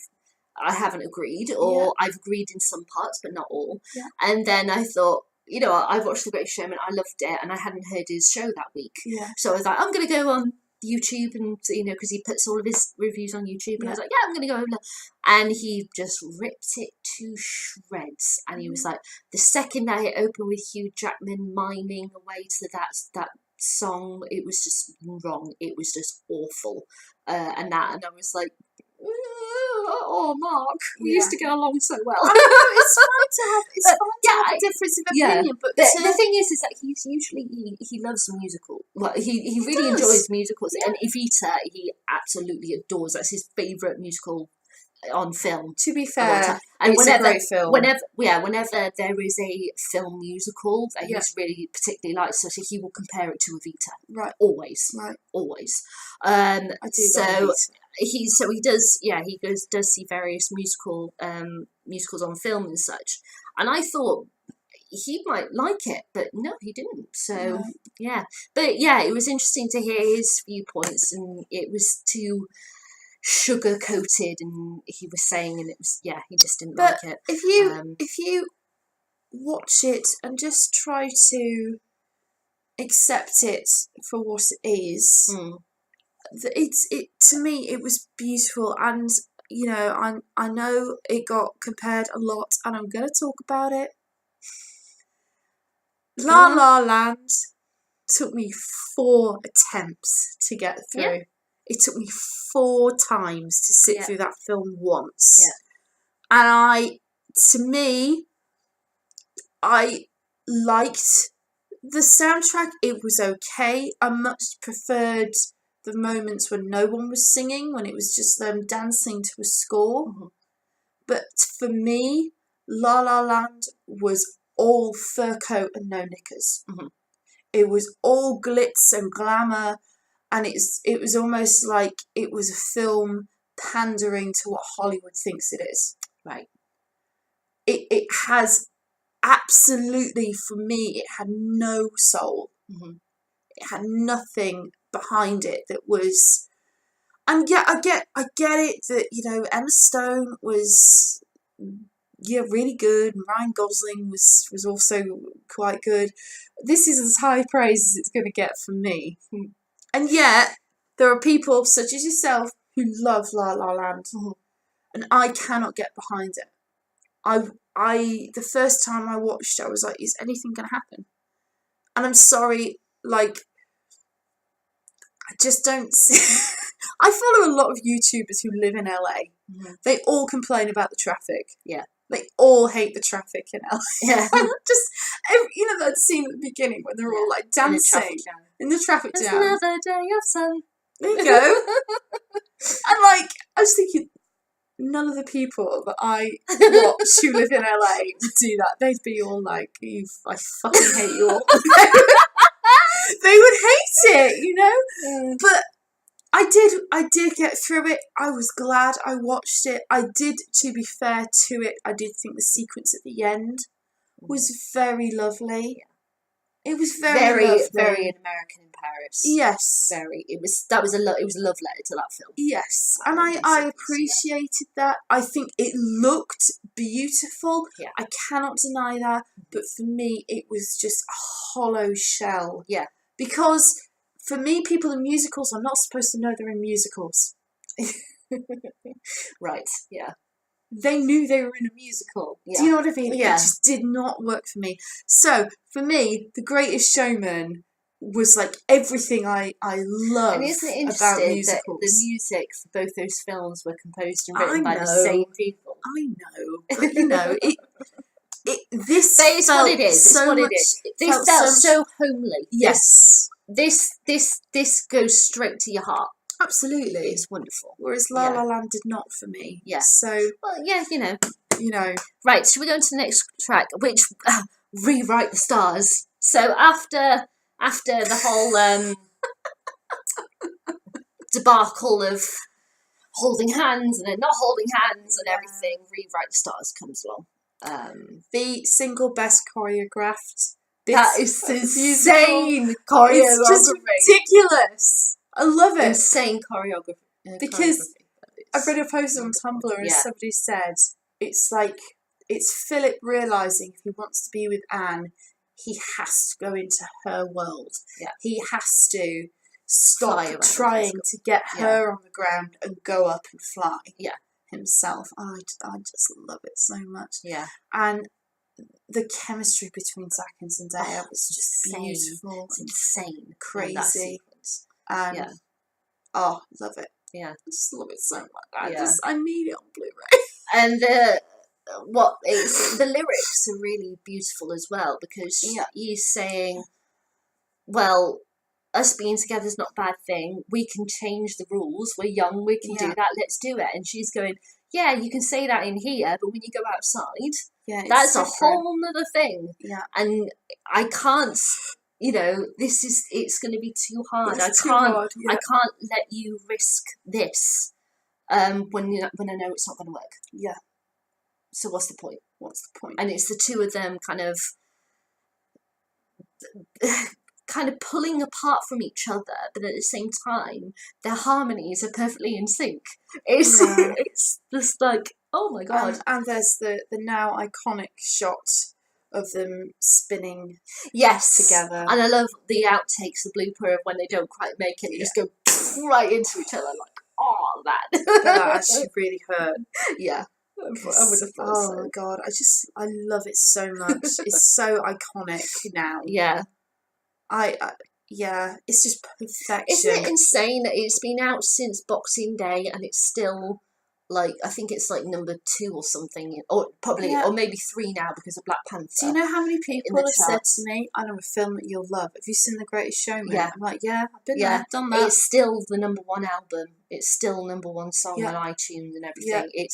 I haven't agreed, or I've agreed in some parts, but not all. Yeah. And then I thought, you know, I watched The Greatest Showman. I loved it, and I hadn't heard his show that week. Yeah. So I was like, I'm going to go on YouTube, and, you know, because he puts all of his reviews on YouTube, and I was like, I'm going to go over. And he just ripped it to shreds. And he was like, the second that it opened with Hugh Jackman miming away to that song, it was just wrong. It was just awful. And I was like, oh, Mark, we used to get along so well. I know, it's fine to have a difference of opinion, but the thing is that he's usually he loves musical. Well, he really enjoys musicals, and Evita he absolutely adores. That's his favourite musical on film. To be fair, and it's a great film. Whenever there is a film musical that he's really particularly likes, so he will compare it to Evita. Right. Always. Right. Always. I do. So he does does see various musicals on film and such, and I thought he might like it, but no, he didn't. So but it was interesting to hear his viewpoints, and it was too sugar coated, and he was saying, and it was he just didn't like it. If you watch it and just try to accept it for what it is, it to me it was beautiful, and you know I know it got compared a lot, and I'm gonna talk about it. La La Land took me 4 attempts to get through. Yeah. It took me 4 times to sit through that film once. Yeah. And I liked the soundtrack. It was okay. I much preferred the moments when no one was singing, when it was just them dancing to a score. Mm-hmm. But for me, La La Land was all fur coat and no knickers. Mm-hmm. It was all glitz and glamour, and it was almost like it was a film pandering to what Hollywood thinks it is. Right. It has absolutely, for me, it had no soul. Mm-hmm. It had nothing behind it that was, and I get it that, you know, Emma Stone was yeah, really good. Ryan Gosling was also quite good. This is as high praise as it's going to get from me. And yet, there are people such as yourself who love La La Land, and I cannot get behind it. The first time I watched it, I was like, is anything going to happen? And I'm sorry, like, I just don't see. I follow a lot of YouTubers who live in LA. They all complain about the traffic. Yeah. They all hate the traffic in LA. Yeah. Just, you know, that scene at the beginning when they're all like dancing in the traffic jam. It's another day of sun. There you go. And like, I was thinking, none of the people that I watch who live in LA would do that. They'd be all like, I fucking hate you all. They would hate it, you know? But I did get through it. I was glad I watched it. I did, to be fair to it, I did think the sequence at the end was very lovely. It was very lovely. Very an American in Paris. Yes. Very. It was a love letter to that film. Yes. And I appreciated that. I think it looked beautiful. Yeah. I cannot deny that. But for me, it was just a hollow shell. Yeah. Because for me, people in musicals are not supposed to know they're in musicals. Right, yeah. They knew they were in a musical. Yeah. Do you know what I mean? Yeah. It just did not work for me. So, for me, The Greatest Showman was like everything I love and isn't it about interesting musicals. That the music for both those films were composed and written by the same people? I know. But, you know, this felt what it is. So what much, it is. This felt so homely. Yes. This goes straight to your heart. Absolutely. It's wonderful. Whereas La La Land did not for me. Yeah. So, well, yeah, you know. Right, should we go into the next track, which Rewrite the Stars. So after the whole debacle of holding hands and then not holding hands and everything, Rewrite the Stars comes along. The single best choreographed. That is insane choreography. It's just ridiculous. I love it. Insane choreography. Because I read a post on Tumblr and somebody said it's like it's Philip realising if he wants to be with Anne, he has to go into her world. Yeah. He has to stop trying to get her on the ground and go up and fly. Yeah. Himself. I just love it so much. Yeah. And the chemistry between Zach and Zendaya was just beautiful. It's insane. Crazy. Oh, love it. Yeah. I just love it so much. I need it on Blu-ray. And the lyrics are really beautiful as well, because he's saying, well, us being together is not a bad thing. We can change the rules. We're young. We can do that. Let's do it. And she's going, yeah, you can say that in here, but when you go outside, that's a whole other thing. Yeah. And I can't, it's going to be too hard. I can't let you risk this when I know it's not going to work. Yeah. So what's the point? And it's the two of them kind of pulling apart from each other, but at the same time, their harmonies are perfectly in sync. It's just like, oh my god! And there's the now iconic shot of them spinning together. And I love the outtakes, the blooper of when they don't quite make it, they just go right into each other, like, oh, that. That actually really hurt. Yeah. I would have thought my god, I love it so much. It's so iconic now. Yeah. It's just perfection. Isn't it insane that it's been out since Boxing Day and it's still like, I think it's like number 2 or something, or probably, or maybe 3 now because of Black Panther. Do you know how many people have said to me, I know a film that you'll love. Have you seen The Greatest Showman? Yeah. I'm like, yeah, I've been there, done that. It's still the number 1 album. It's still number 1 song on iTunes and everything. Yeah.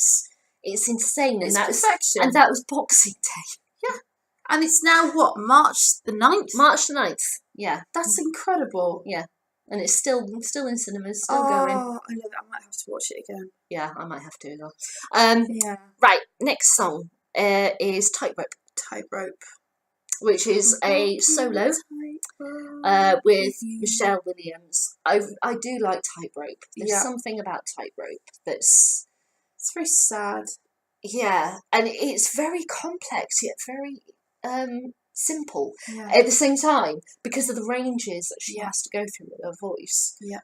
It's insane. It's perfection. And that was Boxing Day. Yeah. And it's now, what, March the 9th? March the 9th, yeah. That's incredible. Yeah. And it's still in cinemas, still going. Oh, I love it. I might have to watch it again. Yeah, I might have to as well. Right, next song is Tightrope. Tightrope. Which is a solo with Michelle Williams. I do like Tightrope. There's something about Tightrope that's... It's very sad. yeah, and it's very complex yet very simple Yeah. at the same time because of the ranges that she Yeah. has to go through with her voice. Yeah.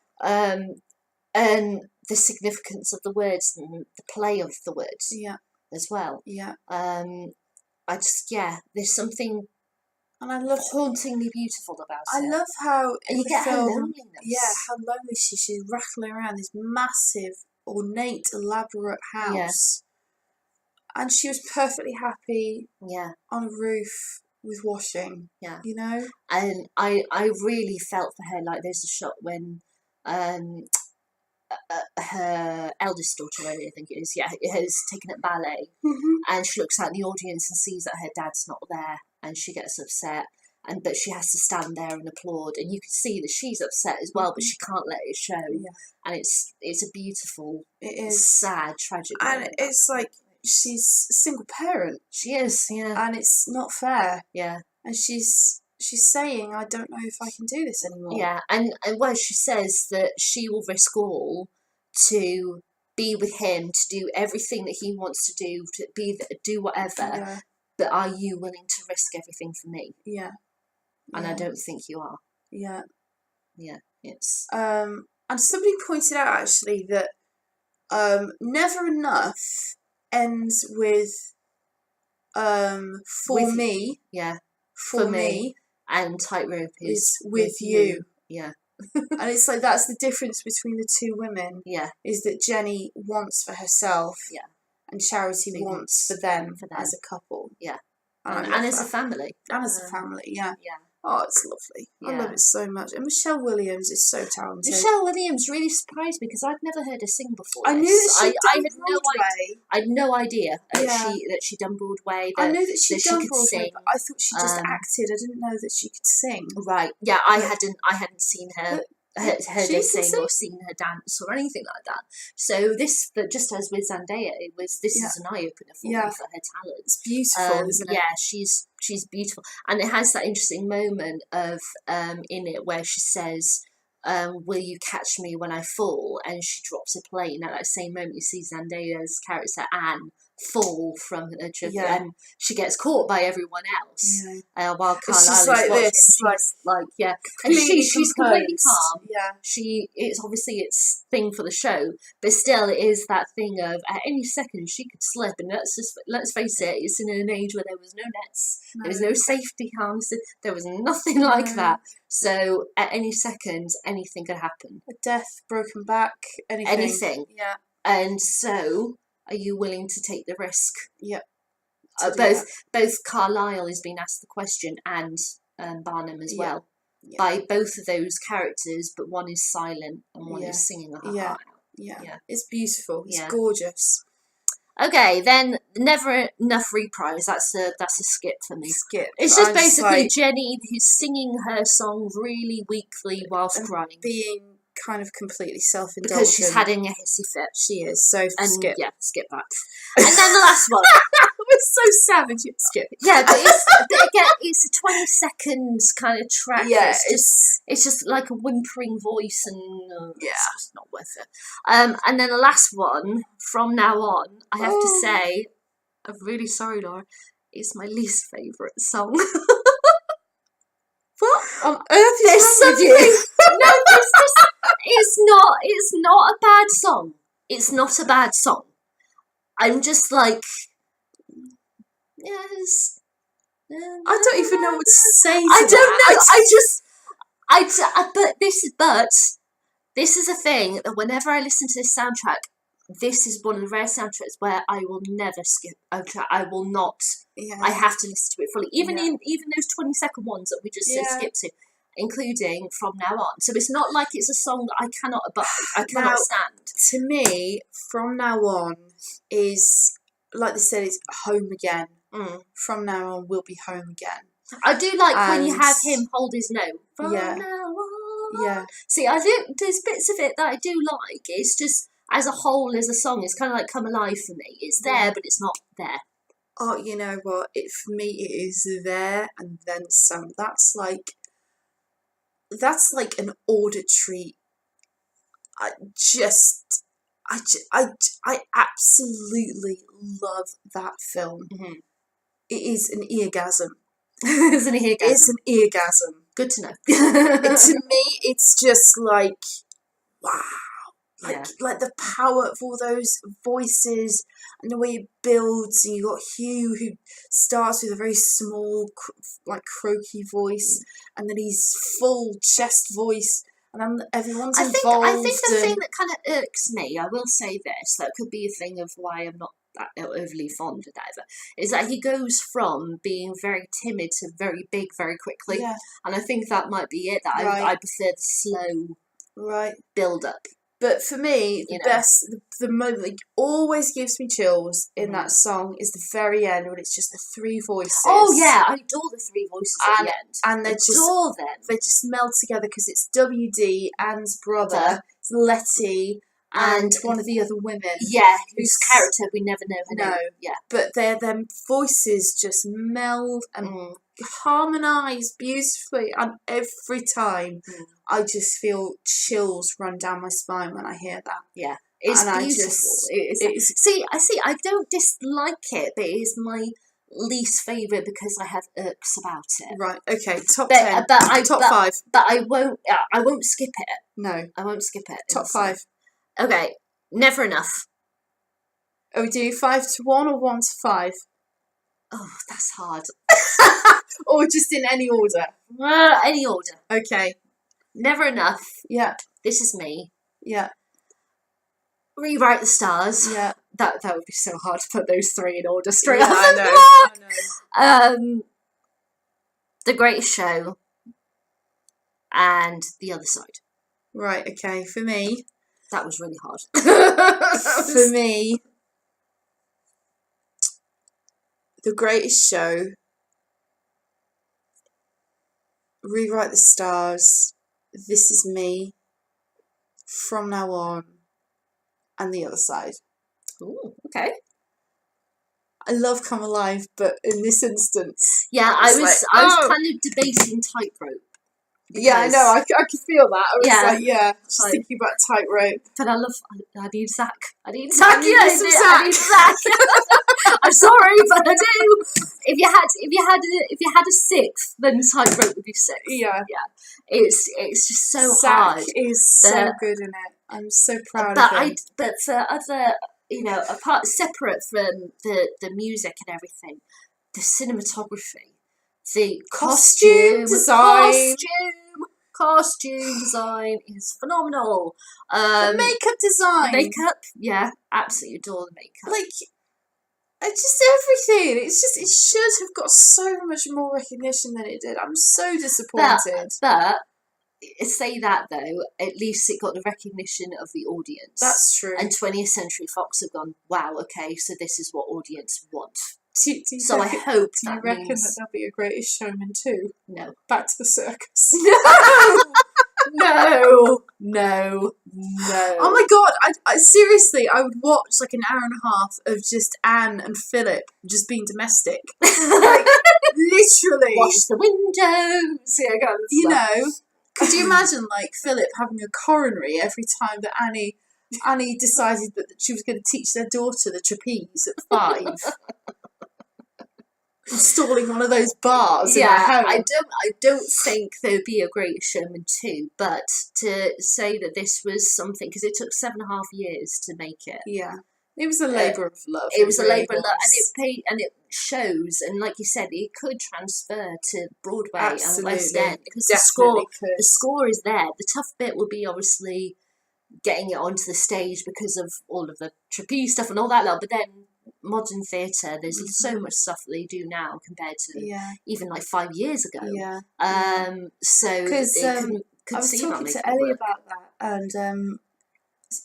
And the significance of the words and the play of the words Yeah. as well. Yeah. I just, yeah, there's something And I love hauntingly beautiful about I it. love how And in you the get her film, loneliness. yeah, how lonely she's rattling around this massive, ornate, elaborate house. And she was perfectly happy Yeah. on a roof with washing. Yeah. You know? And I really felt for her, like there's a shot when her eldest daughter, I think it is, has taken up ballet, and she looks out in the audience and sees that her dad's not there, and she gets upset, but she has to stand there and applaud, and you can see that she's upset as well, but she can't let it show, and it's a beautiful, sad, tragic and moment. it's like she's a single parent. She is, yeah, and it's not fair. Yeah, and she's saying, I don't know if I can do this anymore. Yeah, and well, she says that she will risk all to be with him, to do everything that he wants to do whatever. Yeah. But are you willing to risk everything for me? Yeah. And I don't think you are. Yeah. Yeah, it's. And somebody pointed out actually that Never Enough ends with for me. Yeah. For me. And Tightrope is with you. Yeah. And it's like that's the difference between the two women. Yeah. Is that Jenny wants for herself. Yeah. And Charity wants for them as a couple. Yeah. And as a family. And as a family, yeah. Yeah. Oh, it's lovely. I love it so much. And Michelle Williams is so talented. Michelle Williams really surprised me because I'd never heard her sing before. I knew that she'd done Broadway. I had no idea that she'd done Broadway. I knew that she'd done Broadway, sing. But I thought she just acted. I didn't know that she could sing. Right. Yeah, I hadn't seen her. Heard her sing or seen her dance or anything like that. So but just as with Zendaya, this is an eye opener for me for her talent. It's beautiful, isn't it? Yeah, she's beautiful, and it has that interesting moment of in it where she says, "Will you catch me when I fall?" And she drops a plane. At that same moment, you see Zendaya's character Anne fall from her trip, and she gets caught by everyone else. While Carlisle is like watching, this, and she's completely calm. Yeah, it's obviously it's thing for the show, but still it is that thing of at any second she could slip, and let's face it, it's in an age where there was no nets, there was no safety harnesses, there was nothing like that. So at any second, anything could happen. A death, broken back, anything. Yeah. And so, are you willing to take the risk? Yep. Both Carlisle has been asked the question and Barnum as well by both of those characters, but one is silent and one is singing her heart out. Yeah, it's beautiful. It's gorgeous. Okay, then Never Enough reprise. That's a skip for me. Skip. It's just basically Jenny who's singing her song really weakly whilst crying, being kind of completely self-indulgent because she's having a hissy fit. She is so skip. Yeah, skip that. And then the last one. It's so savage. Skip. Yeah, but it's a 20 seconds kind of track. Yeah, it's just like a whimpering voice, and it's just not worth it. And then the last one, From Now On, I have to say, I'm really sorry, Laura, it's my least favourite song. What on earth is wrong with you? No, it's not a bad song. It's not a bad song. I'm just like, yes. I don't even know what to say to I that. don't know. But this is a thing that whenever I listen to this soundtrack, this is one of the rare soundtracks where I will never skip a track. I will not. I have to listen to it fully, even those 20-second ones that we just skip to, including From Now On. So it's not like it's a song that I cannot abide. I cannot stand. To me, From Now On is, like they said, it's home again. From Now On will be home again. I do like when you have him hold his note. From now on. Yeah. See, I do. There's bits of it that I do like. It's just as a whole, as a song, it's kind of like Come Alive for me. It's there, but it's not there. Oh, you know what? For me, it is there and then some. That's like an auditory. I absolutely love that film. Mm-hmm. It is an eargasm. It's an eargasm. It's an eargasm. Good to know. To me, it's just like, wow. Like the power of all those voices and the way it builds, and you got Hugh who starts with a very small, like croaky voice, and then he's full chest voice, and then everyone's involved. I think the thing that kind of irks me, I will say this, that could be a thing of why I'm not that overly fond of Diver, is that he goes from being very timid to very big very quickly, and I think that might be it. That I prefer the slow build up. But for me, the moment that always gives me chills in that song is the very end when it's just the three voices. Oh yeah, I adore the three voices at the end. And they just meld together because it's WD, Anne's brother, it's Letty, and one of the other women. Yeah, whose character we never know her name. Yeah. But them voices just meld and harmonise beautifully, and every time I just feel chills run down my spine when I hear that. Yeah. It's beautiful. I don't dislike it, but it is my least favourite because I have irks about it. Right, okay, top 10. Top 5. But I won't skip it. No. I won't skip it. Top 5. Okay, Never Enough. Are we doing 5 to 1 or 1 to 5? Oh, that's hard. Or just in any order? Any order. Okay. Never Enough. Yeah. This Is Me. Yeah. Rewrite the Stars. Yeah. That would be so hard to put those three in order straight off I know. The Greatest Show. And The Other Side. Right, okay. For me... That was really hard. For me... The Greatest Show... Rewrite the Stars... This Is Me... From Now On... And The Other Side. Ooh, okay. I love Come Alive, but in this instance... Yeah, I was kind of debating Tightrope. Yeah, I know. I could feel that. I was just thinking about Tightrope. But I need Zach. I need Zach. I need Zach. I'm sorry, but I do. If you had a sixth, then Tightrope would be sixth. Yeah. It's just so Zach hard. Zach is so good in it. I'm so proud of him. But for other, apart separate from the music and everything, the cinematography, the costume design is phenomenal. The makeup design. Yeah, absolutely adore the makeup. Like, just everything. It should have got so much more recognition than it did. I'm so disappointed. But say that though, at least it got the recognition of the audience. That's true. And 20th Century Fox have gone, wow, okay, so this is what audience want. Do you reckon that there'll be a Greatest Showman 2? No. Back to the circus. No. Oh my god! I seriously, I would watch like an hour and a half of just Anne and Philip just being domestic, like literally. Wash the windows. Yeah, could you imagine like Philip having a coronary every time that Annie decided that she was going to teach their daughter the trapeze at 5? Installing one of those bars in her home. I don't think there'd be a Greatest Showman 2, but to say that this was something, because it took 7.5 years to make it. Yeah. It was a labour of love. It was a labour of love, and it shows, and like you said, it could transfer to Broadway and West End, because the score is there. The tough bit will be obviously getting it onto the stage because of all of the trapeze stuff and all that, but then modern theatre, there's so much stuff that they do now compared to even like 5 years ago. So because I was talking to Ellie about that, and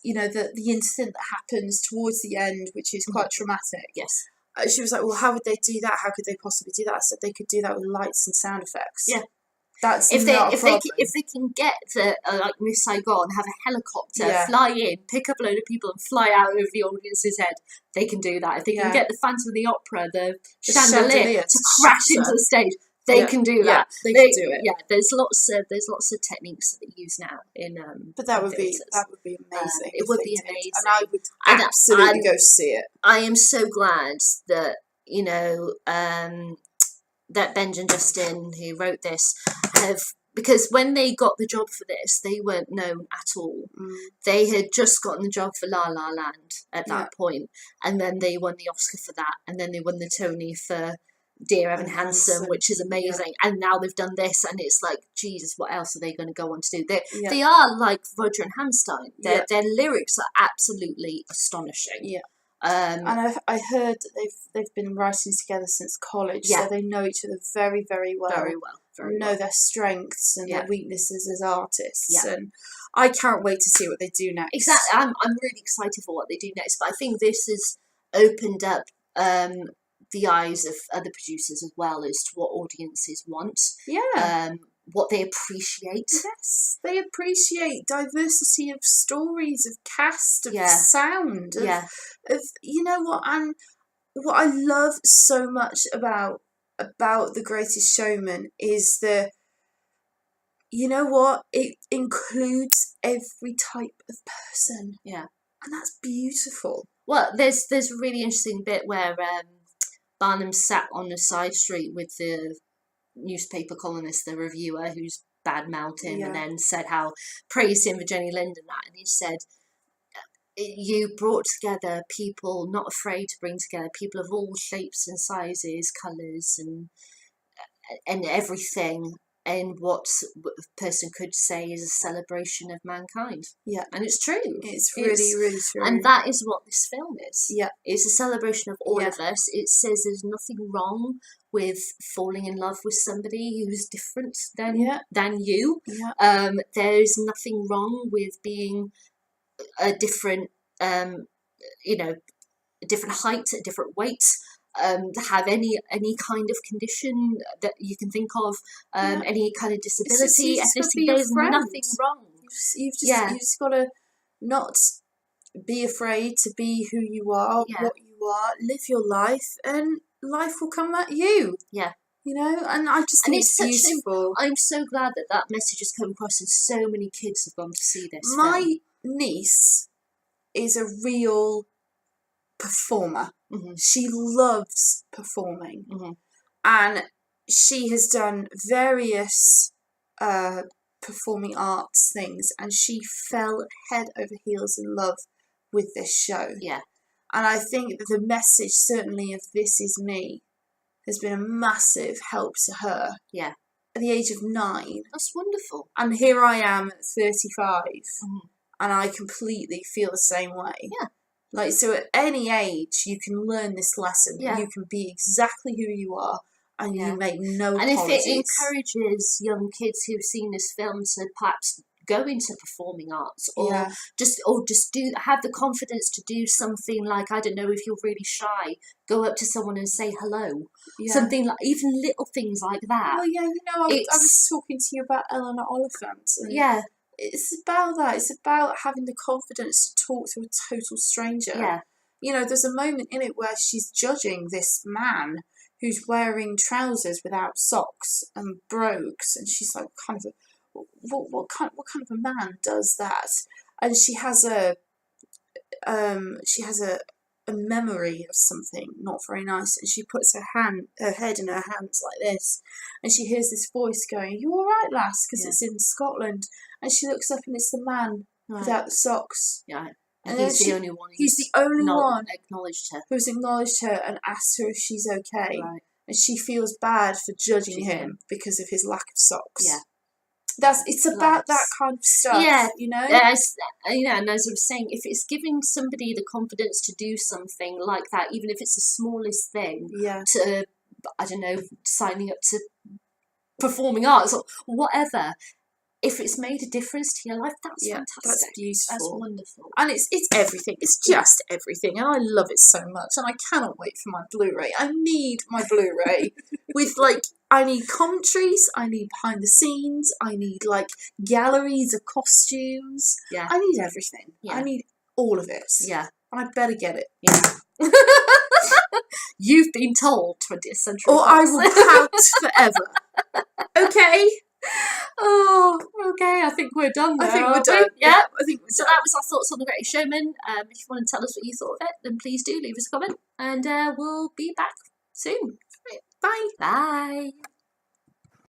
the incident that happens towards the end, which is quite traumatic. Yes. She was like, well, how would they do that? How could they possibly do that? I said they could do that with lights and sound effects. Yeah. That's if not a problem. If they can get the like Miss Saigon, have a helicopter fly in, pick up a load of people and fly out over the audience's head, they can do that. If they can get the Phantom of the Opera, the chandelier to crash into the stage, They can do that. They can do it. Yeah, there's lots of techniques that they use now in but that in would be amazing. It would be amazing, and I would absolutely go see it. I am so glad that that Benj and Justin, who wrote this, because when they got the job for this, they weren't known at all. They had just gotten the job for La La Land at that point, and then they won the Oscar for that, and then they won the Tony for Dear Evan Hansen, which is amazing. And now they've done this, and it's like, Jesus, what else are they going to go on to do? They are like Roger and Hammerstein. Their lyrics are absolutely astonishing. Yeah. And I heard that they've been writing together since college, so they know each other very, very well. Very well. Know their strengths and their weaknesses as artists, and I can't wait to see what they do next. Exactly, I'm really excited for what they do next. But I think this has opened up the eyes of other producers as well as to what audiences want. Yeah. What they appreciate. Yes, they appreciate diversity of stories, of cast, of sound, of you know what, and what I love so much about The Greatest Showman is you know what, it includes every type of person. Yeah. And that's beautiful. Well, there's a really interesting bit where Barnum sat on a side street with the newspaper columnist, the reviewer, who's bad-mouthed him, and then said how praised him for Jenny Lind and that, and he said, you brought together people not afraid to bring together people of all shapes and sizes, colours and everything, and what a person could say is a celebration of mankind. Yeah. And it's true. It's really, really true. And that is what this film is. Yeah. It's a celebration of all of us. It says there's nothing wrong with falling in love with somebody who's different than you. Yeah. There's nothing wrong with being a different, a different height, a different weight, have any kind of condition that you can think of, any kind of disability, ethnicity. There's nothing wrong. You've just got to not be afraid to be who you are, what you are, live your life, and life will come at you. Yeah. You know, and I just think it's beautiful. I'm so glad that message has come across, and so many kids have gone to see this. My niece is a real performer. Mm-hmm. She loves performing, and she has done various performing arts things, and she fell head over heels in love with this show. Yeah, and I think that the message, certainly of This Is Me, has been a massive help to her. Yeah, at the age of 9. That's wonderful. And here I am at 35, and I completely feel the same way. Yeah. Like, so at any age, you can learn this lesson. Yeah. You can be exactly who you are, and you make no apologies. And if it encourages young kids who've seen this film to perhaps go into performing arts, or just have the confidence to do something like, I don't know, if you're really shy, go up to someone and say hello. Yeah. Something like, even little things like that. Well, yeah, you know, I was talking to you about Eleanor Oliphant. And it's about that. It's about having the confidence to talk to a total stranger. Yeah. You know, there's a moment in it where she's judging this man who's wearing trousers without socks and brogues, and she's like, what kind of a man does that? And she has a memory of something not very nice, and she puts her head in her hands like this, and she hears this voice going, "You all right, lass?" Because it's in Scotland, and she looks up and it's the man without the socks. Yeah, and he's the only one. He's the only one acknowledged her, who's acknowledged her and asked her if she's okay. Right. And she feels bad for judging him because of his lack of socks. Yeah. It's about that kind of stuff, you know? And as I was saying, if it's giving somebody the confidence to do something like that, even if it's the smallest thing, to, I don't know, signing up to performing arts or whatever, if it's made a difference to your life, that's fantastic. That's beautiful. That's wonderful. And it's everything. It's just everything. And I love it so much. And I cannot wait for my Blu-ray. I need my Blu-ray with, like, I need commentaries, I need behind the scenes, I need, like, galleries of costumes. Yeah. I need everything. Yeah. I need all of it. Yeah. And I better get it. Yeah. You've been told 20th Century or Fox. I will pout forever. Okay? Oh, okay. I think we're done now. I think we're done. Yeah. I think we're So done. that was our thoughts on The Greatest Showman. If you want to tell us what you thought of it, then please do leave us a comment, and we'll be back soon. Bye. Bye.